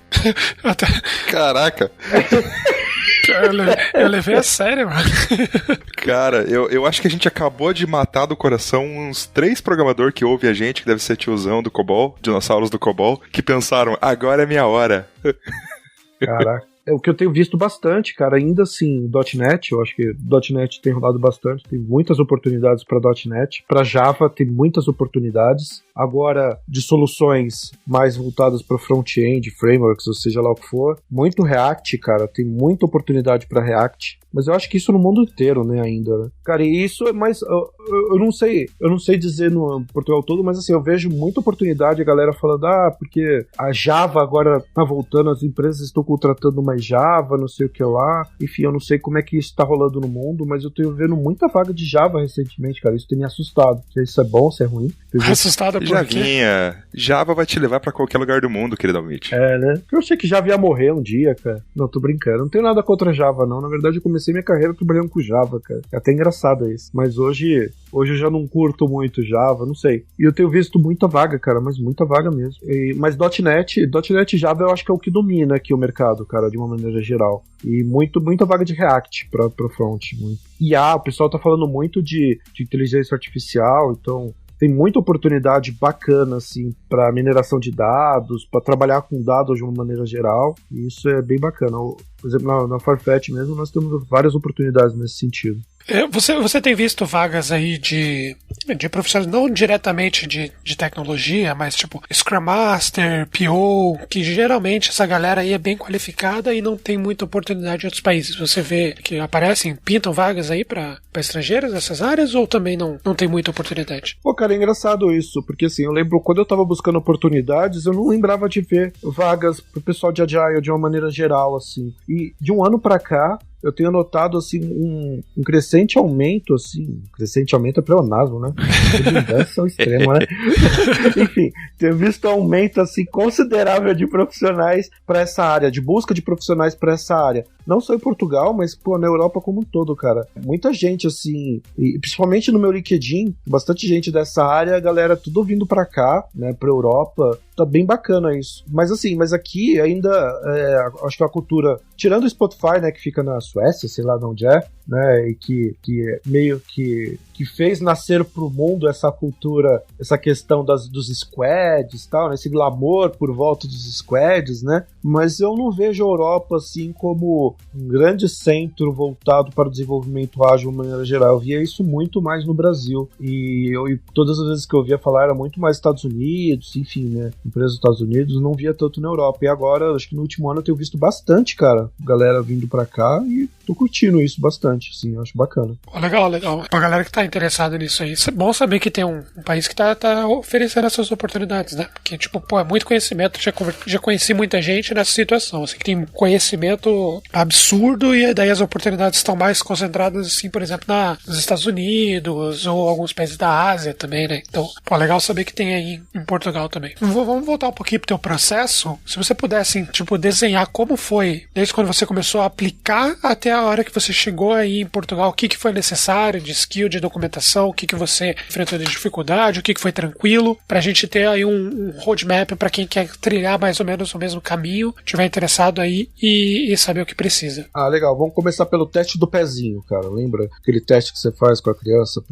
Caraca! Eu levei a sério, mano. Cara, eu acho que a gente acabou de matar do coração uns 3 programadores que ouvem a gente, que deve ser tiozão do COBOL, dinossauros do COBOL, que pensaram, agora é minha hora. Caraca. é o que eu tenho visto bastante, cara, ainda assim, .NET, eu acho que .NET tem rodado bastante, tem muitas oportunidades para .NET, para Java tem muitas oportunidades, agora de soluções mais voltadas para front-end, frameworks, ou seja lá o que for, muito React, cara, tem muita oportunidade para React, mas eu acho que isso no mundo inteiro, né, ainda, né? Cara, e isso é mais, eu não sei dizer no Portugal todo, mas assim, eu vejo muita oportunidade, a galera falando, porque a Java agora tá voltando, as empresas estão contratando mais Java, não sei o que lá, enfim, eu não sei como é que isso tá rolando no mundo, mas eu tenho vendo muita vaga de Java recentemente, cara, isso tem me assustado, se isso é bom, se é ruim. Assustado por quê? Java vai te levar pra qualquer lugar do mundo, querido Mitch. É, né? Porque eu achei que Java ia morrer um dia, cara. Não, tô brincando, não tenho nada contra Java, não, na verdade eu comecei minha carreira trabalhando com Java, cara, é até engraçado isso, mas hoje eu já não curto muito Java, não sei. E eu tenho visto muita vaga, cara, mas muita vaga mesmo. Mas .NET e Java eu acho que é o que domina aqui o mercado, cara, de uma maneira geral. E muita vaga de React pra front. Muito. O pessoal tá falando muito de inteligência artificial, então tem muita oportunidade bacana, assim, para mineração de dados, para trabalhar com dados de uma maneira geral, e isso é bem bacana. Por exemplo, na Farfetch mesmo, nós temos várias oportunidades nesse sentido. Você tem visto vagas aí de profissionais, não diretamente de tecnologia, mas tipo Scrum Master, PO, que geralmente essa galera aí é bem qualificada e não tem muita oportunidade em outros países. Você vê que pintam vagas aí para estrangeiros nessas áreas ou também não tem muita oportunidade? Pô, cara, é engraçado isso, porque assim, eu lembro quando eu tava buscando oportunidades, eu não lembrava de ver vagas pro pessoal de Agile de uma maneira geral, assim. E de um ano pra cá, eu tenho notado, assim, um crescente aumento, assim, crescente aumento é pleonasmo, né? Redundância ao extremo, né? Enfim, tenho visto um aumento, assim, considerável de profissionais para essa área, de busca de profissionais para essa área. Não só em Portugal, mas, pô, na Europa como um todo, cara. Muita gente, assim, e principalmente no meu LinkedIn, bastante gente dessa área, a galera tudo vindo pra cá, né, pra Europa. Tá bem bacana isso. Mas assim, aqui ainda, acho que a cultura, tirando o Spotify, né, que fica na Suécia, sei lá de onde é, né, e que meio que fez nascer pro mundo essa cultura, essa questão dos squads e tal, né, esse glamour por volta dos squads, né, mas eu não vejo a Europa, assim, como um grande centro voltado para o desenvolvimento ágil de uma maneira geral. Eu via isso muito mais no Brasil, e todas as vezes que eu via falar era muito mais Estados Unidos, enfim, né, empresas dos Estados Unidos, não via tanto na Europa, e agora, acho que no último ano eu tenho visto bastante, cara, galera vindo pra cá, e tô curtindo isso bastante, assim, acho bacana. Legal. Pra galera que tá interessada nisso aí, é bom saber que tem um país que tá oferecendo essas oportunidades, né? Porque, tipo, é muito conhecimento, já conheci muita gente nessa situação, assim, que tem conhecimento absurdo e daí as oportunidades estão mais concentradas, assim, por exemplo, nos Estados Unidos ou alguns países da Ásia também, né? Então, legal saber que tem aí em Portugal também. Vamos voltar um pouquinho pro teu processo. Se você pudesse, tipo, desenhar como foi, desde quando você começou a aplicar até a hora que você chegou aí em Portugal, o que foi necessário de skill, de documentação, o que você enfrentou de dificuldade, o que foi tranquilo, pra gente ter aí um roadmap pra quem quer trilhar mais ou menos o mesmo caminho, tiver interessado aí e saber o que precisa. Legal. Vamos começar pelo teste do pezinho, cara. Lembra aquele teste que você faz com a criança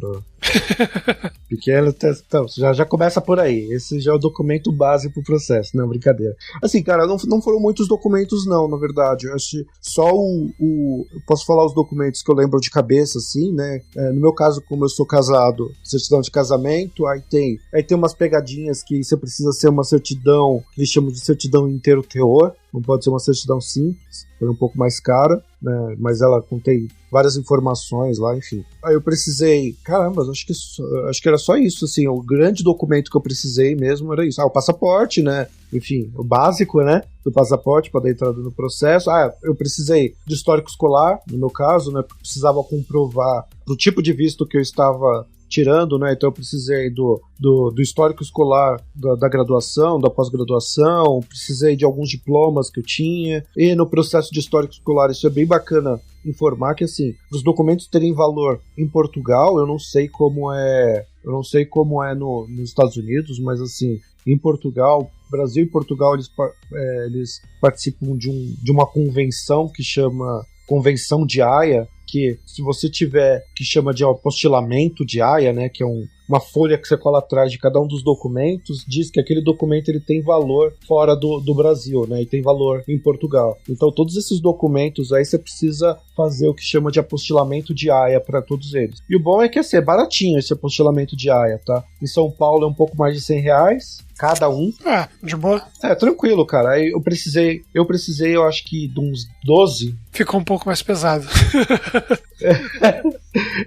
pequeno? Então, já começa por aí. Esse já é o documento base pro processo. Não, brincadeira. Assim, cara, não foram muitos documentos, não, na verdade. Eu acho só eu posso falar os documentos que eu lembro de cabeça, assim, né? No meu caso, como eu sou casado, certidão de casamento, aí tem umas pegadinhas que você precisa ser uma certidão, que eles chamam de certidão inteiro teor. Não pode ser uma certidão simples, é um pouco mais cara, né? Mas ela contém várias informações lá, enfim. Aí eu precisei, caramba, acho que era só isso, assim, o grande documento que eu precisei mesmo era isso. O passaporte, né? Enfim, o básico, né? Do passaporte para dar entrada no processo. Eu precisei de histórico escolar, no meu caso, né? Porque precisava comprovar pro tipo de visto que eu estava tirando, né? Então eu precisei do histórico escolar da graduação, da pós-graduação, precisei de alguns diplomas que eu tinha, e no processo de histórico escolar, isso é bem bacana informar que, assim, os documentos terem valor em Portugal, eu não sei como é nos Estados Unidos, mas assim, em Portugal, Brasil e Portugal, eles participam de uma convenção que chama Convenção de Haia, que se você tiver, que chama de apostilamento de Haia, né, que é uma folha que você cola atrás de cada um dos documentos, diz que aquele documento ele tem valor fora do Brasil, né? E tem valor em Portugal. Então todos esses documentos aí você precisa fazer o que chama de apostilamento de AIA para todos eles. E o bom é que é baratinho esse apostilamento de AIA, tá? Em São Paulo é um pouco mais de R$100 cada um. De boa. Tranquilo, cara. Aí eu precisei, eu acho que de uns 12. Ficou um pouco mais pesado.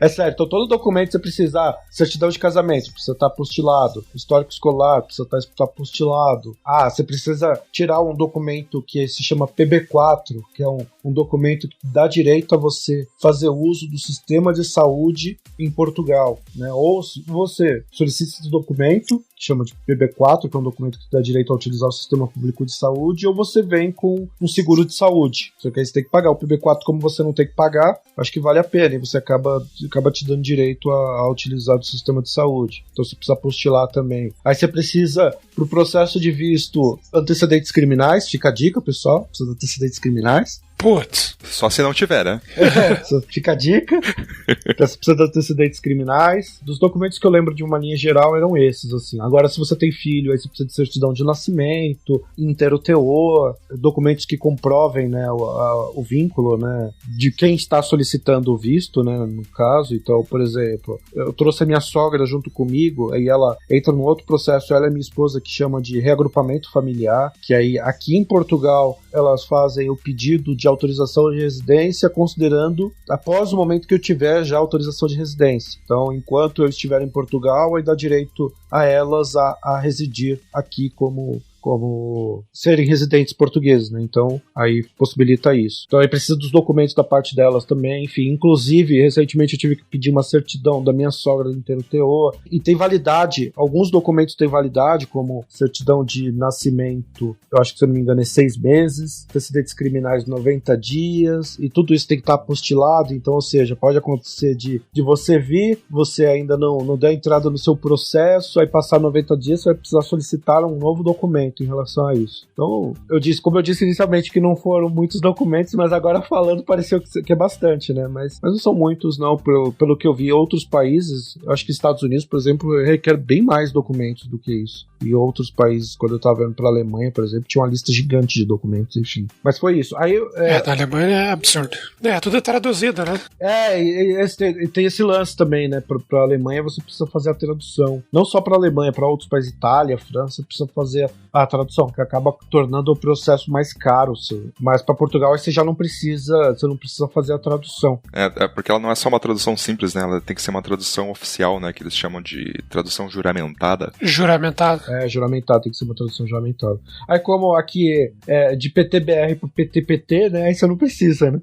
É certo, então todo documento você precisa, certidão de casamento, precisa estar apostilado, histórico escolar, precisa estar apostilado. Você precisa tirar um documento que se chama PB4, que é um documento que dá direito a você fazer uso do sistema de saúde em Portugal, né? Ou se você solicita esse documento, que chama de PB4, que é um documento que dá direito a utilizar o sistema público de saúde, ou você vem com um seguro de saúde. Só que aí você tem que pagar o PB4, como você não tem que pagar, acho que vale a pena, e você acaba te dando direito a utilizar o sistema de saúde. Então você precisa apostilar também. Aí você precisa, pro processo de visto, antecedentes criminais, fica a dica, pessoal, precisa de antecedentes criminais. Putz. Só se não tiver, né? Fica a dica. Então, você precisa de antecedentes criminais. Dos documentos que eu lembro de uma linha geral eram esses, assim. Agora, se você tem filho, aí você precisa de certidão de nascimento, inter-UTO, documentos que comprovem, né, o vínculo, né, de quem está solicitando o visto, né, no caso. Então, por exemplo, eu trouxe a minha sogra junto comigo, aí ela entra num outro processo, ela é minha esposa, que chama de reagrupamento familiar, que aí aqui em Portugal elas fazem o pedido de autorização de residência considerando após o momento que eu tiver já autorização de residência. Então, enquanto eu estiver em Portugal, aí dá direito a elas a residir aqui como serem residentes portugueses, né? Então, aí possibilita isso. Então, aí precisa dos documentos da parte delas também, enfim. Inclusive, recentemente eu tive que pedir uma certidão da minha sogra do inter-UTO, e tem validade, alguns documentos têm validade, como certidão de nascimento, eu acho que, se eu não me engano, é 6 meses, antecedentes criminais 90 dias, e tudo isso tem que estar apostilado, então, ou seja, pode acontecer de você vir, você ainda não der entrada no seu processo, aí passar 90 dias, você vai precisar solicitar um novo documento em relação a isso. Então, como eu disse inicialmente, que não foram muitos documentos, mas agora falando pareceu que é bastante, né? Mas não são muitos, não. Pelo que eu vi, outros países, eu acho que Estados Unidos, por exemplo, requer bem mais documentos do que isso. E outros países, quando eu estava vendo para a Alemanha, por exemplo, tinha uma lista gigante de documentos, enfim. Mas foi isso. Aí, na Alemanha é absurdo. Tudo é traduzido, né? E tem esse lance também, né? Para a Alemanha você precisa fazer a tradução. Não só para a Alemanha, para outros países, Itália, França, precisa fazer a tradução, que acaba tornando o processo mais caro. Mas para Portugal você já não precisa, fazer a tradução. Porque ela não é só uma tradução simples, né? Ela tem que ser uma tradução oficial, né? Que eles chamam de tradução juramentada. Juramentada. Juramentada, tem que ser uma tradução juramentada. Aí como aqui é de PTBR pro PTPT, né? Aí você não precisa, né?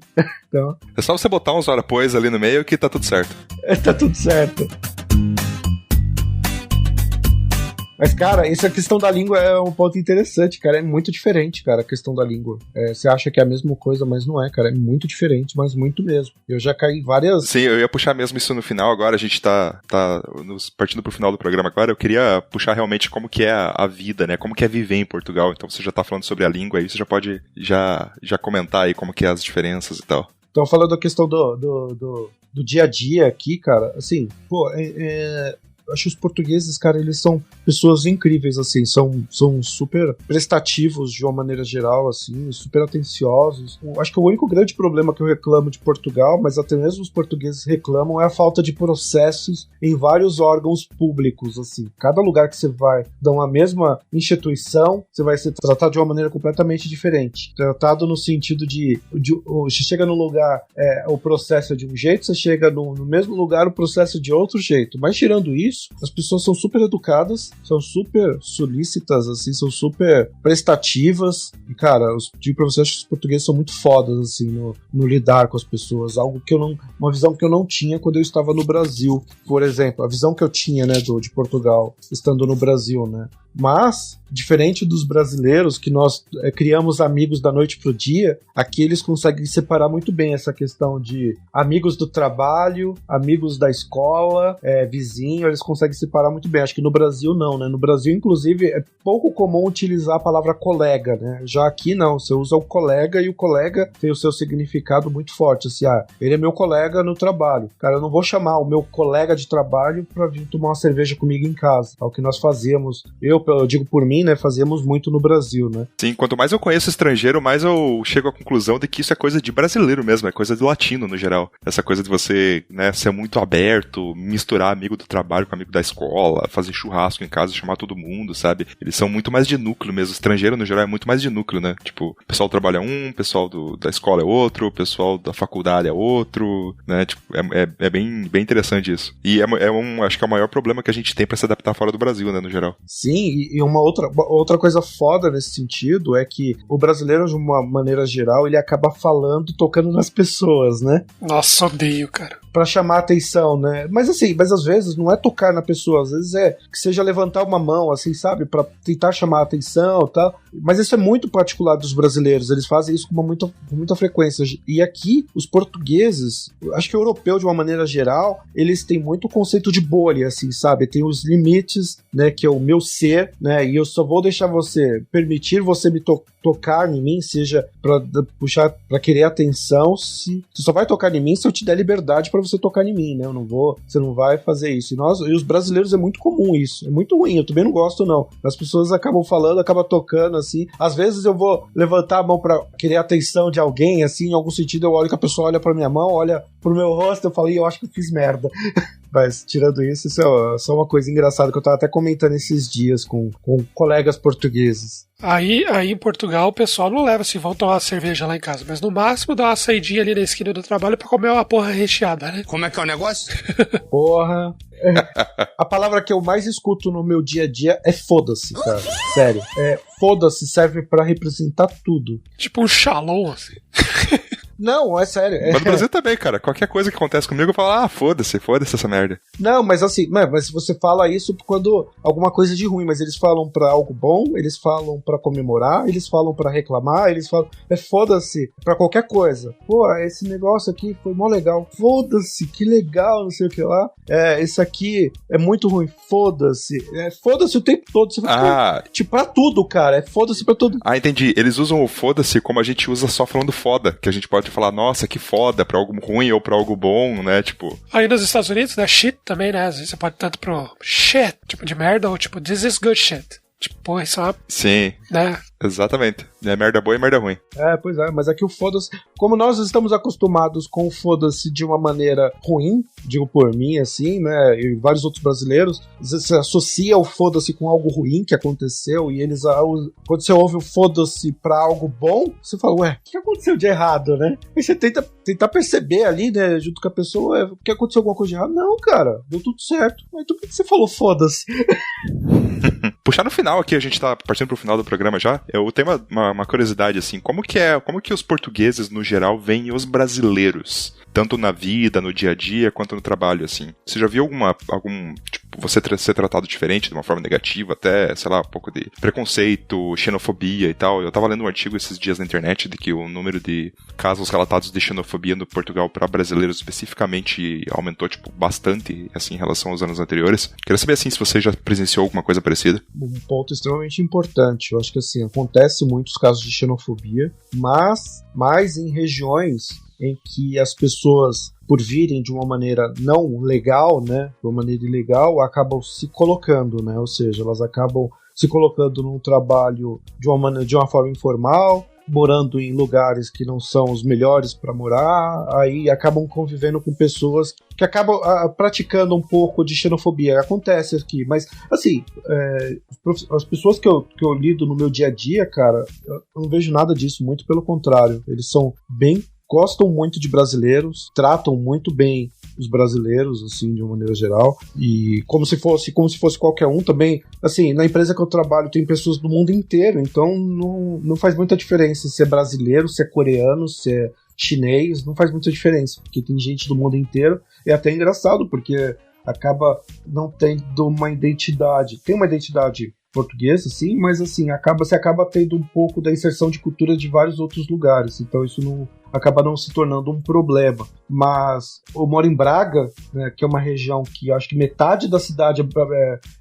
Então... É só você botar uns horas ali no meio que tá tudo certo. Tá tudo certo. Mas, cara, essa questão da língua é um ponto interessante, cara. É muito diferente, cara, a questão da língua. Você acha que é a mesma coisa, mas não é, cara. É muito diferente, mas muito mesmo. Eu já caí várias... Sim, eu ia puxar mesmo isso no final. Agora a gente tá partindo pro final do programa agora. Eu queria puxar realmente como que é a vida, né? Como que é viver em Portugal. Então você já tá falando sobre a língua aí, você já pode já comentar aí como que é as diferenças e tal. Então, falando da questão do dia a dia aqui, cara, assim, eu acho que os portugueses, cara, eles são pessoas incríveis, assim, são super prestativos de uma maneira geral, assim, super atenciosos. Eu acho que o único grande problema que eu reclamo de Portugal, mas até mesmo os portugueses reclamam, é a falta de processos em vários órgãos públicos, assim. Cada lugar que você vai, da uma mesma instituição, você vai ser tratado de uma maneira completamente diferente. Tratado no sentido de você chega num lugar, o processo é de um jeito, você chega no mesmo lugar, o processo é de outro jeito. Mas tirando isso, as pessoas são super educadas, são super solícitas, assim, são super prestativas. E, cara, digo pra vocês, acho que os portugueses são muito fodas, assim, no lidar com as pessoas. Uma visão que eu não tinha quando eu estava no Brasil. Por exemplo, a visão que eu tinha, né, de Portugal, estando no Brasil, né. Mas, diferente dos brasileiros, que nós criamos amigos da noite pro dia, aqui eles conseguem separar muito bem essa questão de amigos do trabalho, amigos da escola, vizinho, eles conseguem separar muito bem. Acho que no Brasil não, né? No Brasil, inclusive, é pouco comum utilizar a palavra colega, né? Já aqui não, você usa o colega e o colega tem o seu significado muito forte, assim, ele é meu colega no trabalho. Cara, eu não vou chamar o meu colega de trabalho pra vir tomar uma cerveja comigo em casa. É o que nós fazemos. Eu digo por mim, né? Fazemos muito no Brasil, né? Sim, quanto mais eu conheço estrangeiro, mais eu chego à conclusão de que isso é coisa de brasileiro mesmo, é coisa de latino no geral. Essa coisa de você, né, ser muito aberto, misturar amigo do trabalho com amigo da escola, fazer churrasco em casa, chamar todo mundo, sabe? Eles são muito mais de núcleo mesmo. O estrangeiro, no geral, é muito mais de núcleo, né? Tipo, o pessoal do trabalho é um, o pessoal da escola é outro, o pessoal da faculdade é outro, né? Tipo, é bem interessante isso. E acho que é o maior problema que a gente tem pra se adaptar fora do Brasil, né, no geral. Sim, e uma outra coisa foda nesse sentido é que o brasileiro, de uma maneira geral, ele acaba falando, tocando nas pessoas, né? Nossa, odeio, cara. Pra chamar atenção, né? Mas assim, às vezes não é tocar na pessoa, às vezes é que seja levantar uma mão, assim, sabe? Pra tentar chamar atenção e tal. Mas isso é muito particular dos brasileiros, eles fazem isso com muita frequência. E aqui, os portugueses, acho que o europeu, de uma maneira geral, eles têm muito o conceito de bolha, assim, sabe? Tem os limites, né? Que é o meu ser, né? E eu só vou deixar permitir você me tocar em mim, seja pra puxar, pra querer atenção, você só vai tocar em mim se eu te der liberdade pra você tocar em mim, né? Você não vai fazer isso. E os brasileiros é muito comum isso. É muito ruim, eu também não gosto, não. As pessoas acabam falando, acabam tocando, assim. Às vezes eu vou levantar a mão pra querer a atenção de alguém, assim, em algum sentido eu olho que a pessoa olha pra minha mão, olha pro meu rosto, eu falo, eu acho que eu fiz merda. Mas, tirando isso é só uma coisa engraçada que eu tava até comentando esses dias com colegas portugueses. Aí em Portugal o pessoal não leva vão tomar uma cerveja lá em casa, mas no máximo dá uma saidinha ali na esquina do trabalho pra comer uma porra recheada, né? Como é que é o negócio? Porra. A palavra que eu mais escuto no meu dia a dia é foda-se, cara. Sério. Foda-se serve pra representar tudo. Tipo um shalom, assim. Não, é sério. Mas no Brasil também, cara. Qualquer coisa que acontece comigo, eu falo, foda-se essa merda. Não, mas assim, mas você fala isso quando alguma coisa de ruim, mas eles falam pra algo bom, eles falam pra comemorar, eles falam pra reclamar, eles falam, foda-se pra qualquer coisa. Pô, esse negócio aqui foi mó legal. Foda-se, que legal, não sei o que lá. Esse aqui é muito ruim. Foda-se. Foda-se o tempo todo. Você tipo, pra tudo, cara. Foda-se pra tudo. Entendi. Eles usam o foda-se como a gente usa só falando foda, que a gente pode falar, nossa, que foda, pra algo ruim ou pra algo bom, né, tipo... Aí nos Estados Unidos, né, shit também, né, às vezes você pode tanto pro shit, tipo de merda, ou tipo, this is good shit. Tipo, isso é uma... Sim, né? Exatamente. É merda boa e merda ruim. Pois é, mas aqui o foda-se... Como nós estamos acostumados com o foda-se de uma maneira ruim, digo por mim, assim, né, e vários outros brasileiros, você associa o foda-se com algo ruim que aconteceu, e eles, quando você ouve o foda-se pra algo bom, você fala, o que aconteceu de errado, né? Aí você tentar perceber ali, né, junto com a pessoa, que aconteceu alguma coisa de errado. Não, cara, deu tudo certo. Mas então por que você falou foda-se? Puxar no final aqui, a gente tá partindo pro final do programa já. Eu tenho uma curiosidade, assim, como que os portugueses, no geral, veem os brasileiros? Tanto na vida, no dia a dia, quanto no trabalho, assim. Você já viu algum tipo, você ser tratado diferente, de uma forma negativa, até, sei lá, um pouco de preconceito, xenofobia e tal? Eu tava lendo um artigo esses dias na internet de que o número de casos relatados de xenofobia no Portugal para brasileiros especificamente aumentou, tipo, bastante, assim, em relação aos anos anteriores. Queria saber, assim, se você já presenciou alguma coisa parecida. Um ponto extremamente importante. Eu acho que, assim, acontece muitos casos de xenofobia, mas mais em regiões em que as pessoas, por virem de uma maneira não legal, né, de uma maneira ilegal, acabam se colocando, né, ou seja, elas acabam se colocando num trabalho de uma forma informal, morando em lugares que não são os melhores para morar, aí acabam convivendo com pessoas que acabam praticando um pouco de xenofobia. Acontece aqui, mas assim, as pessoas que eu lido no meu dia a dia, cara, eu não vejo nada disso, muito pelo contrário, eles gostam muito de brasileiros, tratam muito bem os brasileiros, assim, de uma maneira geral, e como se fosse qualquer um também. Assim, na empresa que eu trabalho tem pessoas do mundo inteiro, então não faz muita diferença se é brasileiro, se é coreano, se é chinês, não faz muita diferença, porque tem gente do mundo inteiro. É até engraçado, porque acaba não tendo uma identidade. Tem uma identidade português, assim, mas assim, você acaba tendo um pouco da inserção de cultura de vários outros lugares, então isso acaba não se tornando um problema. Mas eu moro em Braga, né, que é uma região que eu acho que metade da cidade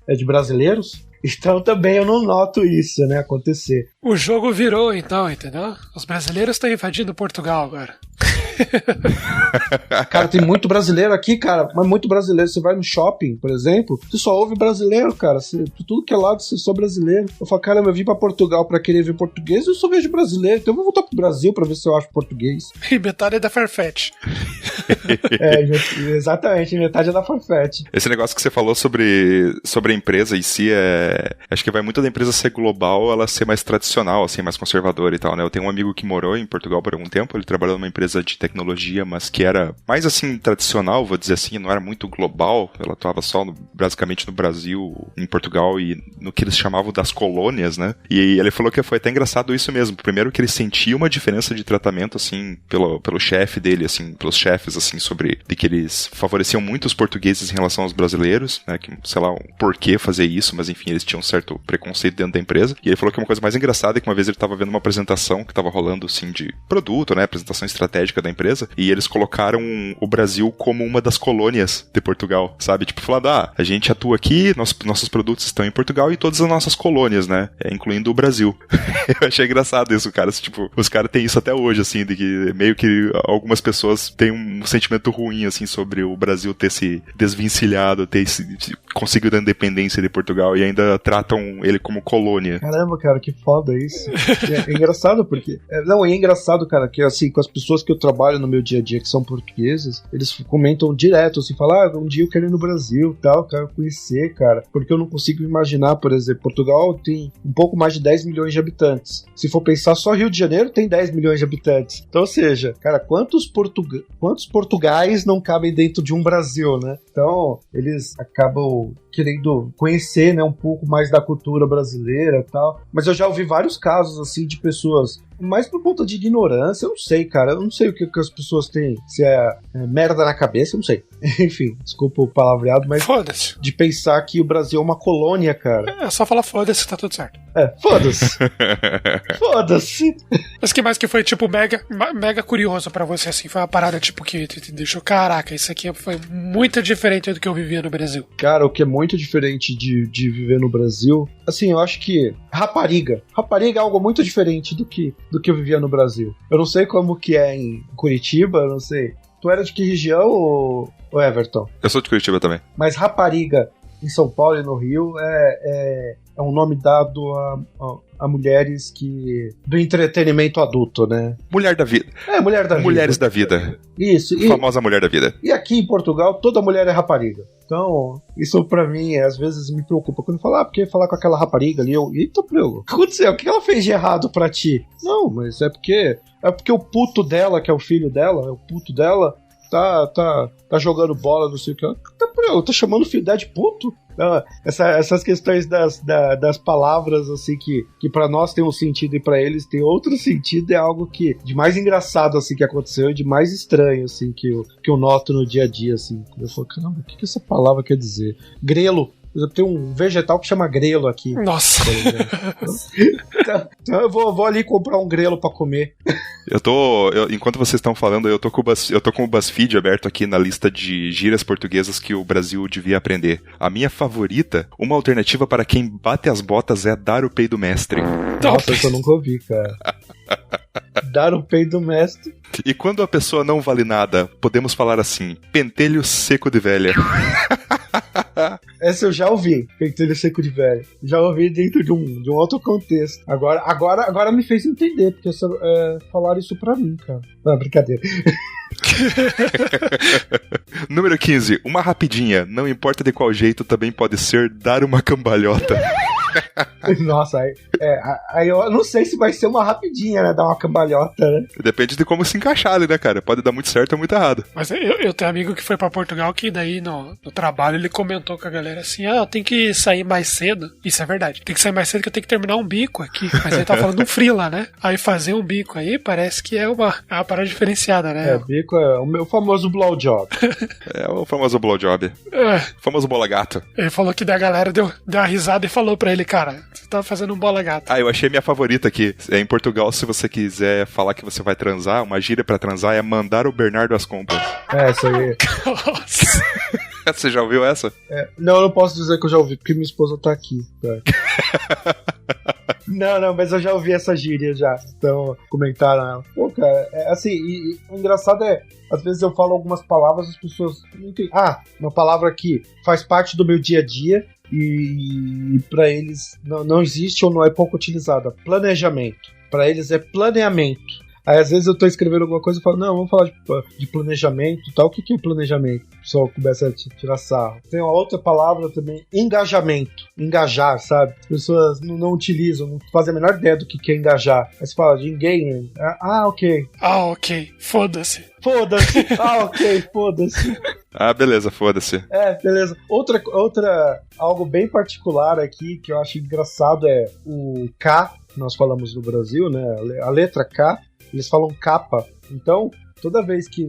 é de brasileiros, então também eu não noto isso, né, acontecer. O jogo virou, então, entendeu? Os brasileiros estão invadindo Portugal agora. Cara, tem muito brasileiro aqui, cara, mas muito brasileiro. Você vai no shopping, por exemplo, você só ouve brasileiro, cara. Tudo que é lado, você só brasileiro. Eu falo, caramba, eu vim pra Portugal pra querer ver português e eu só vejo brasileiro. Então eu vou voltar pro Brasil pra ver se eu acho português. E metade é da Farfetch. Exatamente, metade é da Farfetch. Esse negócio que você falou sobre a empresa em si, acho que vai muito da empresa ser global, ela ser mais tradicional, assim, mais conservadora e tal, né? Eu tenho um amigo que morou em Portugal por algum tempo, ele trabalhou numa empresa de tecnologia, mas que era mais, assim, tradicional, vou dizer assim, não era muito global, ela atuava só, basicamente, no Brasil, em Portugal e no que eles chamavam das colônias, né? E ele falou que foi até engraçado isso mesmo. Primeiro que ele sentia uma diferença de tratamento, assim, pelo chefe dele, assim, pelos chefes, assim, de que eles favoreciam muito os portugueses em relação aos brasileiros, né? Que, sei lá, por que fazer isso, mas enfim, eles tinham um certo preconceito dentro da empresa. E ele falou que uma coisa mais engraçada é que uma vez ele estava vendo uma apresentação que estava rolando, assim, de produto, né? Apresentação estratégica da empresa, e eles colocaram o Brasil como uma das colônias de Portugal, sabe? Tipo, falando, a gente atua aqui, nossos produtos estão em Portugal e todas as nossas colônias, né? Incluindo o Brasil. Eu achei engraçado isso, cara. Tipo, os caras têm isso até hoje, assim, de que meio que algumas pessoas têm um sentimento ruim, assim, sobre o Brasil ter se desvencilhado, ter conseguido a independência de Portugal e ainda tratam ele como colônia. Caramba, cara, que foda isso. É engraçado porque... é engraçado, cara, que assim, com as pessoas que eu trabalho no meu dia a dia que são portugueses, eles comentam direto, assim, falam, um dia eu quero ir no Brasil, tal, quero conhecer, cara, porque eu não consigo imaginar, por exemplo, Portugal tem um pouco mais de 10 milhões de habitantes. Se for pensar, só Rio de Janeiro tem 10 milhões de habitantes. Então, ou seja, cara, quantos Portugais não cabem dentro de um Brasil, né? Então, eles acabam querendo conhecer, né, um pouco mais da cultura brasileira e tal. Mas eu já ouvi vários casos, assim, de pessoas, mais por conta de ignorância, eu não sei, cara. Eu não sei o que as pessoas têm, se é merda na cabeça, eu não sei. Enfim, desculpa o palavreado, mas... Foda-se. De pensar que o Brasil é uma colônia, cara. É só falar foda-se que tá tudo certo. Foda-se. Foda-se. Mas que mais que foi, tipo, mega curioso pra você, assim? Foi uma parada, tipo, que te deixou, caraca, isso aqui foi muito diferente do que eu vivia no Brasil. Cara, o que é muito diferente de viver no Brasil, assim, eu acho que rapariga é algo muito diferente do que eu vivia no Brasil. Eu não sei como que é em Curitiba, eu não sei. Tu era de que região, ou Everton? Eu sou de Curitiba também. Mas rapariga em São Paulo e no Rio é um nome dado a mulheres do entretenimento adulto, né? Mulher da vida. Mulher da vida. Mulheres da vida. Isso. Famosa mulher da vida. E aqui em Portugal, toda mulher é rapariga. Então, isso pra mim, às vezes me preocupa. Quando eu falo, porque falar com aquela rapariga ali, eita, o que aconteceu? O que ela fez de errado pra ti? Não, mas é porque o puto dela, que é o filho dela, tá jogando bola, não sei o que. Tá chamando o filho dela de puto? Não, essas questões das palavras, assim, que pra nós tem um sentido e pra eles tem outro sentido, é algo que de mais engraçado, assim, que aconteceu, e de mais estranho, assim, que eu noto no dia a dia, assim. Eu falo, caramba, o que essa palavra quer dizer? Grelo. Tem um vegetal que chama grelo aqui. Nossa. Então eu vou ali comprar um grelo pra comer. Enquanto vocês estão falando, eu tô com o BuzzFeed aberto aqui na lista de gírias portuguesas que o Brasil devia aprender. A minha favorita, uma alternativa para quem bate as botas é dar o peido mestre. Nossa, isso eu nunca ouvi, cara. Dar o peido mestre. E quando a pessoa não vale nada, podemos falar assim, pentelho seco de velha. Essa eu já ouvi, pentelho seco de velha. Já ouvi dentro de um outro contexto. Agora me fez entender, porque falaram isso pra mim, cara. Não, brincadeira. Número 15. Uma rapidinha, não importa de qual jeito, também pode ser dar uma cambalhota. Nossa, aí eu não sei se vai ser uma rapidinha, né? Dar uma cambalhota, né? Depende de como se encaixar ali, né, cara? Pode dar muito certo ou muito errado. Mas eu tenho um amigo que foi pra Portugal que daí no trabalho ele comentou com a galera assim, tem que sair mais cedo. Isso é verdade. Tem que sair mais cedo que eu tenho que terminar um bico aqui. Mas ele tava falando um freela, né? Aí fazer um bico aí parece que é uma parada diferenciada, né? Bico é o meu famoso blowjob. É o famoso blowjob. O famoso bola gato. Ele falou que da galera deu uma risada e falou pra ele, cara. Você tá fazendo um bola gata. Ah, eu achei minha favorita aqui. Em Portugal, se você quiser falar que você vai transar, uma gíria pra transar é mandar o Bernardo às compras. Essa aí. Nossa. Você já ouviu essa? Não, eu não posso dizer que eu já ouvi, porque minha esposa tá aqui. Tá? Não, mas eu já ouvi essa gíria já. Então, comentaram ela. Pô, cara, assim, e o engraçado é, às vezes eu falo algumas palavras, as pessoas não entendem. Uma palavra que faz parte do meu dia a dia e pra eles não existe ou não é pouco utilizada. Planejamento. Pra eles é planeamento. Aí às vezes eu tô escrevendo alguma coisa e falo, não, vamos falar de planejamento e tal. O que é planejamento? O pessoal começa a tirar sarro. Tem uma outra palavra também, engajamento. Engajar, sabe? As pessoas não utilizam, não fazem a menor ideia do que é engajar. Aí você fala de engagement. Ok. Ok. Foda-se. Foda-se. Ok, foda-se. Beleza, foda-se. Beleza. Outra, algo bem particular aqui que eu acho engraçado é o K, que nós falamos no Brasil, né? A letra K. Eles falam capa. Então, toda vez que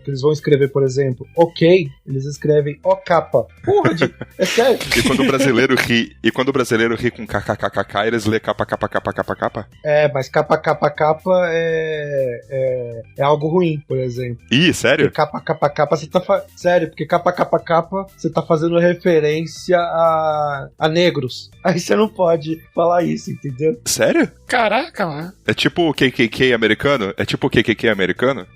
eles vão escrever, por exemplo, ok, eles escrevem o capa. Porra, é sério. E quando o brasileiro ri com kkkk, eles lê capa. Mas capa é algo ruim, por exemplo. Ih, sério? Porque capa você tá sério, porque capa você tá fazendo referência a negros. Aí você não pode falar isso, entendeu? Sério? Caraca, mano. É tipo o KKK americano? americano?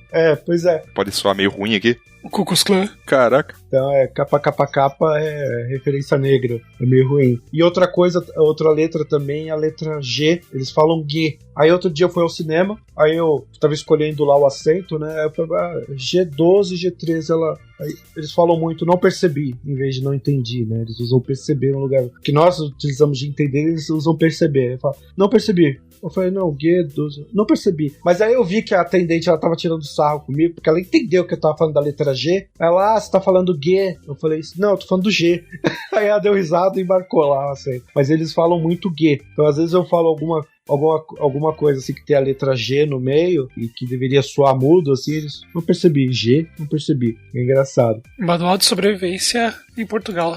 Pois é. Pode soar meio ruim aqui. O Ku Klux Klan. Caraca. Então capa é referência negra. É meio ruim. E outra coisa, outra letra também, a letra G. Eles falam G. Aí outro dia eu fui ao cinema, aí eu tava escolhendo lá o assento, né? Eu falei, G12, G13, aí eles falam muito, não percebi, em vez de não entendi, né? Eles usam perceber no lugar que nós utilizamos de entender, eles usam perceber. Eu falo, não percebi. Eu falei, não, G12, não percebi. Mas aí eu vi que a atendente, ela tava tirando sarro comigo, porque ela entendeu que eu tava falando da letra G. Ela, você tá falando G? Eu falei, não, eu tô falando do G. Aí ela deu risada e embarcou lá, assim. Mas eles falam muito G. Então às vezes eu falo alguma coisa assim que tem a letra G no meio e que deveria soar mudo, assim, eles não percebi. G, não percebi. É engraçado. Manual de sobrevivência em Portugal.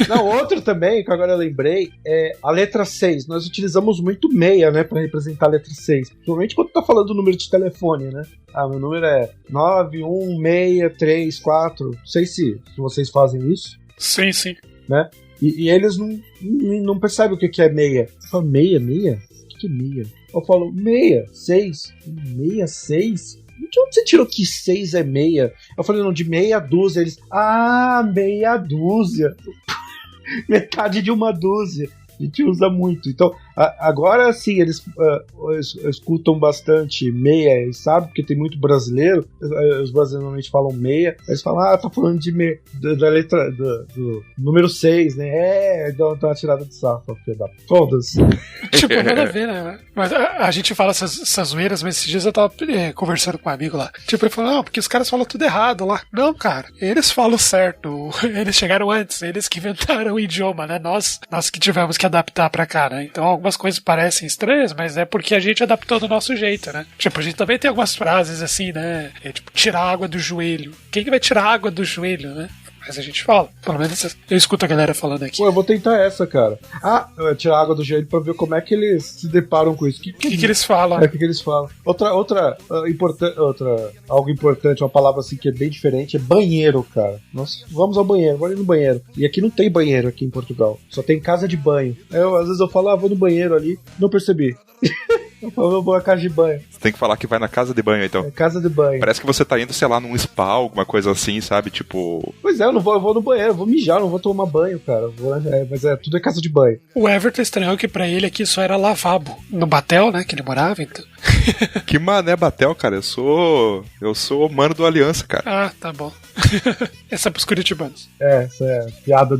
Não, outro também, que agora eu lembrei, é a letra 6. Nós utilizamos muito meia, né, pra representar a letra 6. Principalmente quando tá falando do número de telefone, né? Meu número é 91634. Não sei se vocês fazem isso. Sim. Né? E eles não percebem o que é meia. Você fala, meia? O que é meia? Eu falo, meia, 6. Meia, 6? De onde você tirou que 6 é meia? Eu falei, não, de meia dúzia. Eles, meia dúzia. Metade de uma dúzia. A gente usa muito. Então, agora sim, eles escutam bastante meia, sabe? Porque tem muito brasileiro. Os brasileiros normalmente falam meia. Eles falam, tá falando de meia, da letra do número 6, né? Dá uma tirada de sarro, filho da foda-se. Tipo, nada a ver, né? Mas a gente fala essas zoeiras, mas esses dias eu tava conversando com um amigo lá. Tipo, ele falou, não, porque os caras falam tudo errado lá. Não, cara, eles falam certo. Eles chegaram antes, eles que inventaram o idioma, né? Nós que tivemos que adaptar pra cá, né? Então algumas coisas parecem estranhas, mas é porque a gente adaptou do nosso jeito, né? Tipo, a gente também tem algumas frases assim, né? Tipo, tirar água do joelho. Quem que vai tirar água do joelho, né? Mas a gente fala. Pelo menos eu escuto a galera falando aqui. Pô, eu vou tentar essa, cara. Tirar água do joelho pra ver como é que eles se deparam com isso. O que eles falam? O que eles falam? Algo importante, uma palavra assim que é bem diferente, é banheiro, cara. Nós vamos ao banheiro, vou ali no banheiro. E aqui não tem banheiro aqui em Portugal. Só tem casa de banho. Às vezes eu falo, vou no banheiro ali. Não percebi. Eu vou na casa de banho. Você tem que falar que vai na casa de banho, então. Casa de banho. Parece que você tá indo, sei lá, num spa, alguma coisa assim, sabe? Tipo... Pois eu vou no banheiro, eu vou mijar, não vou tomar banho, cara. Mas tudo é casa de banho. O Everton estranhou que pra ele aqui só era lavabo. No Batel, né, que ele morava, então... Que mané Batel, cara. Eu sou mano do Aliança, cara. Tá bom. Essa é pros curitibanos. Essa é piada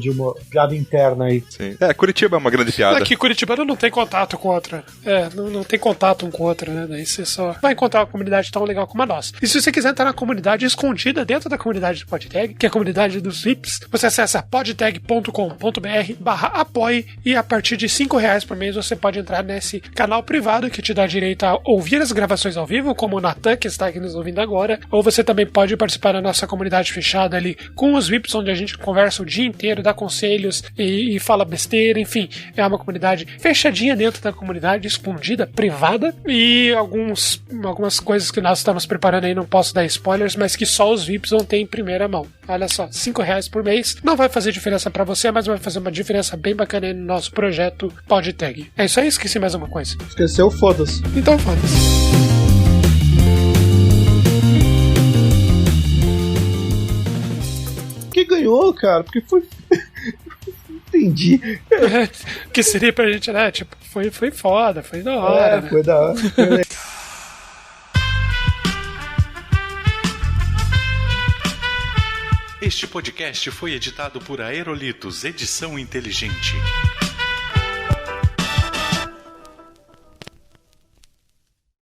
interna aí. Sim. Curitiba é uma grande piada. Aqui, curitibano não tem contato com outra. Não tem contato. contato um com o outro, né? Daí você só vai encontrar uma comunidade tão legal como a nossa. E se você quiser entrar na comunidade escondida dentro da comunidade do PodTag, que é a comunidade dos VIPs, você acessa podtag.com.br/apoie e a partir de R$5 por mês você pode entrar nesse canal privado que te dá direito a ouvir as gravações ao vivo, como o Natan, que está aqui nos ouvindo agora, ou você também pode participar da nossa comunidade fechada ali com os VIPs, onde a gente conversa o dia inteiro, dá conselhos e fala besteira, enfim, é uma comunidade fechadinha dentro da comunidade, escondida, privada, e algumas coisas que nós estamos preparando aí, não posso dar spoilers, mas que só os VIPs vão ter em primeira mão. Olha só, R$5 por mês, não vai fazer diferença pra você, mas vai fazer uma diferença bem bacana aí no nosso projeto PodTag. É isso aí, esqueci mais uma coisa. Esqueceu, foda-se. Então foda-se. Que ganhou, cara? Porque foi. Entendi. Que seria pra gente, né? Tipo, foi foda, foi da hora. Né? Foi da hora. Este podcast foi editado por Aerolitos Edição Inteligente.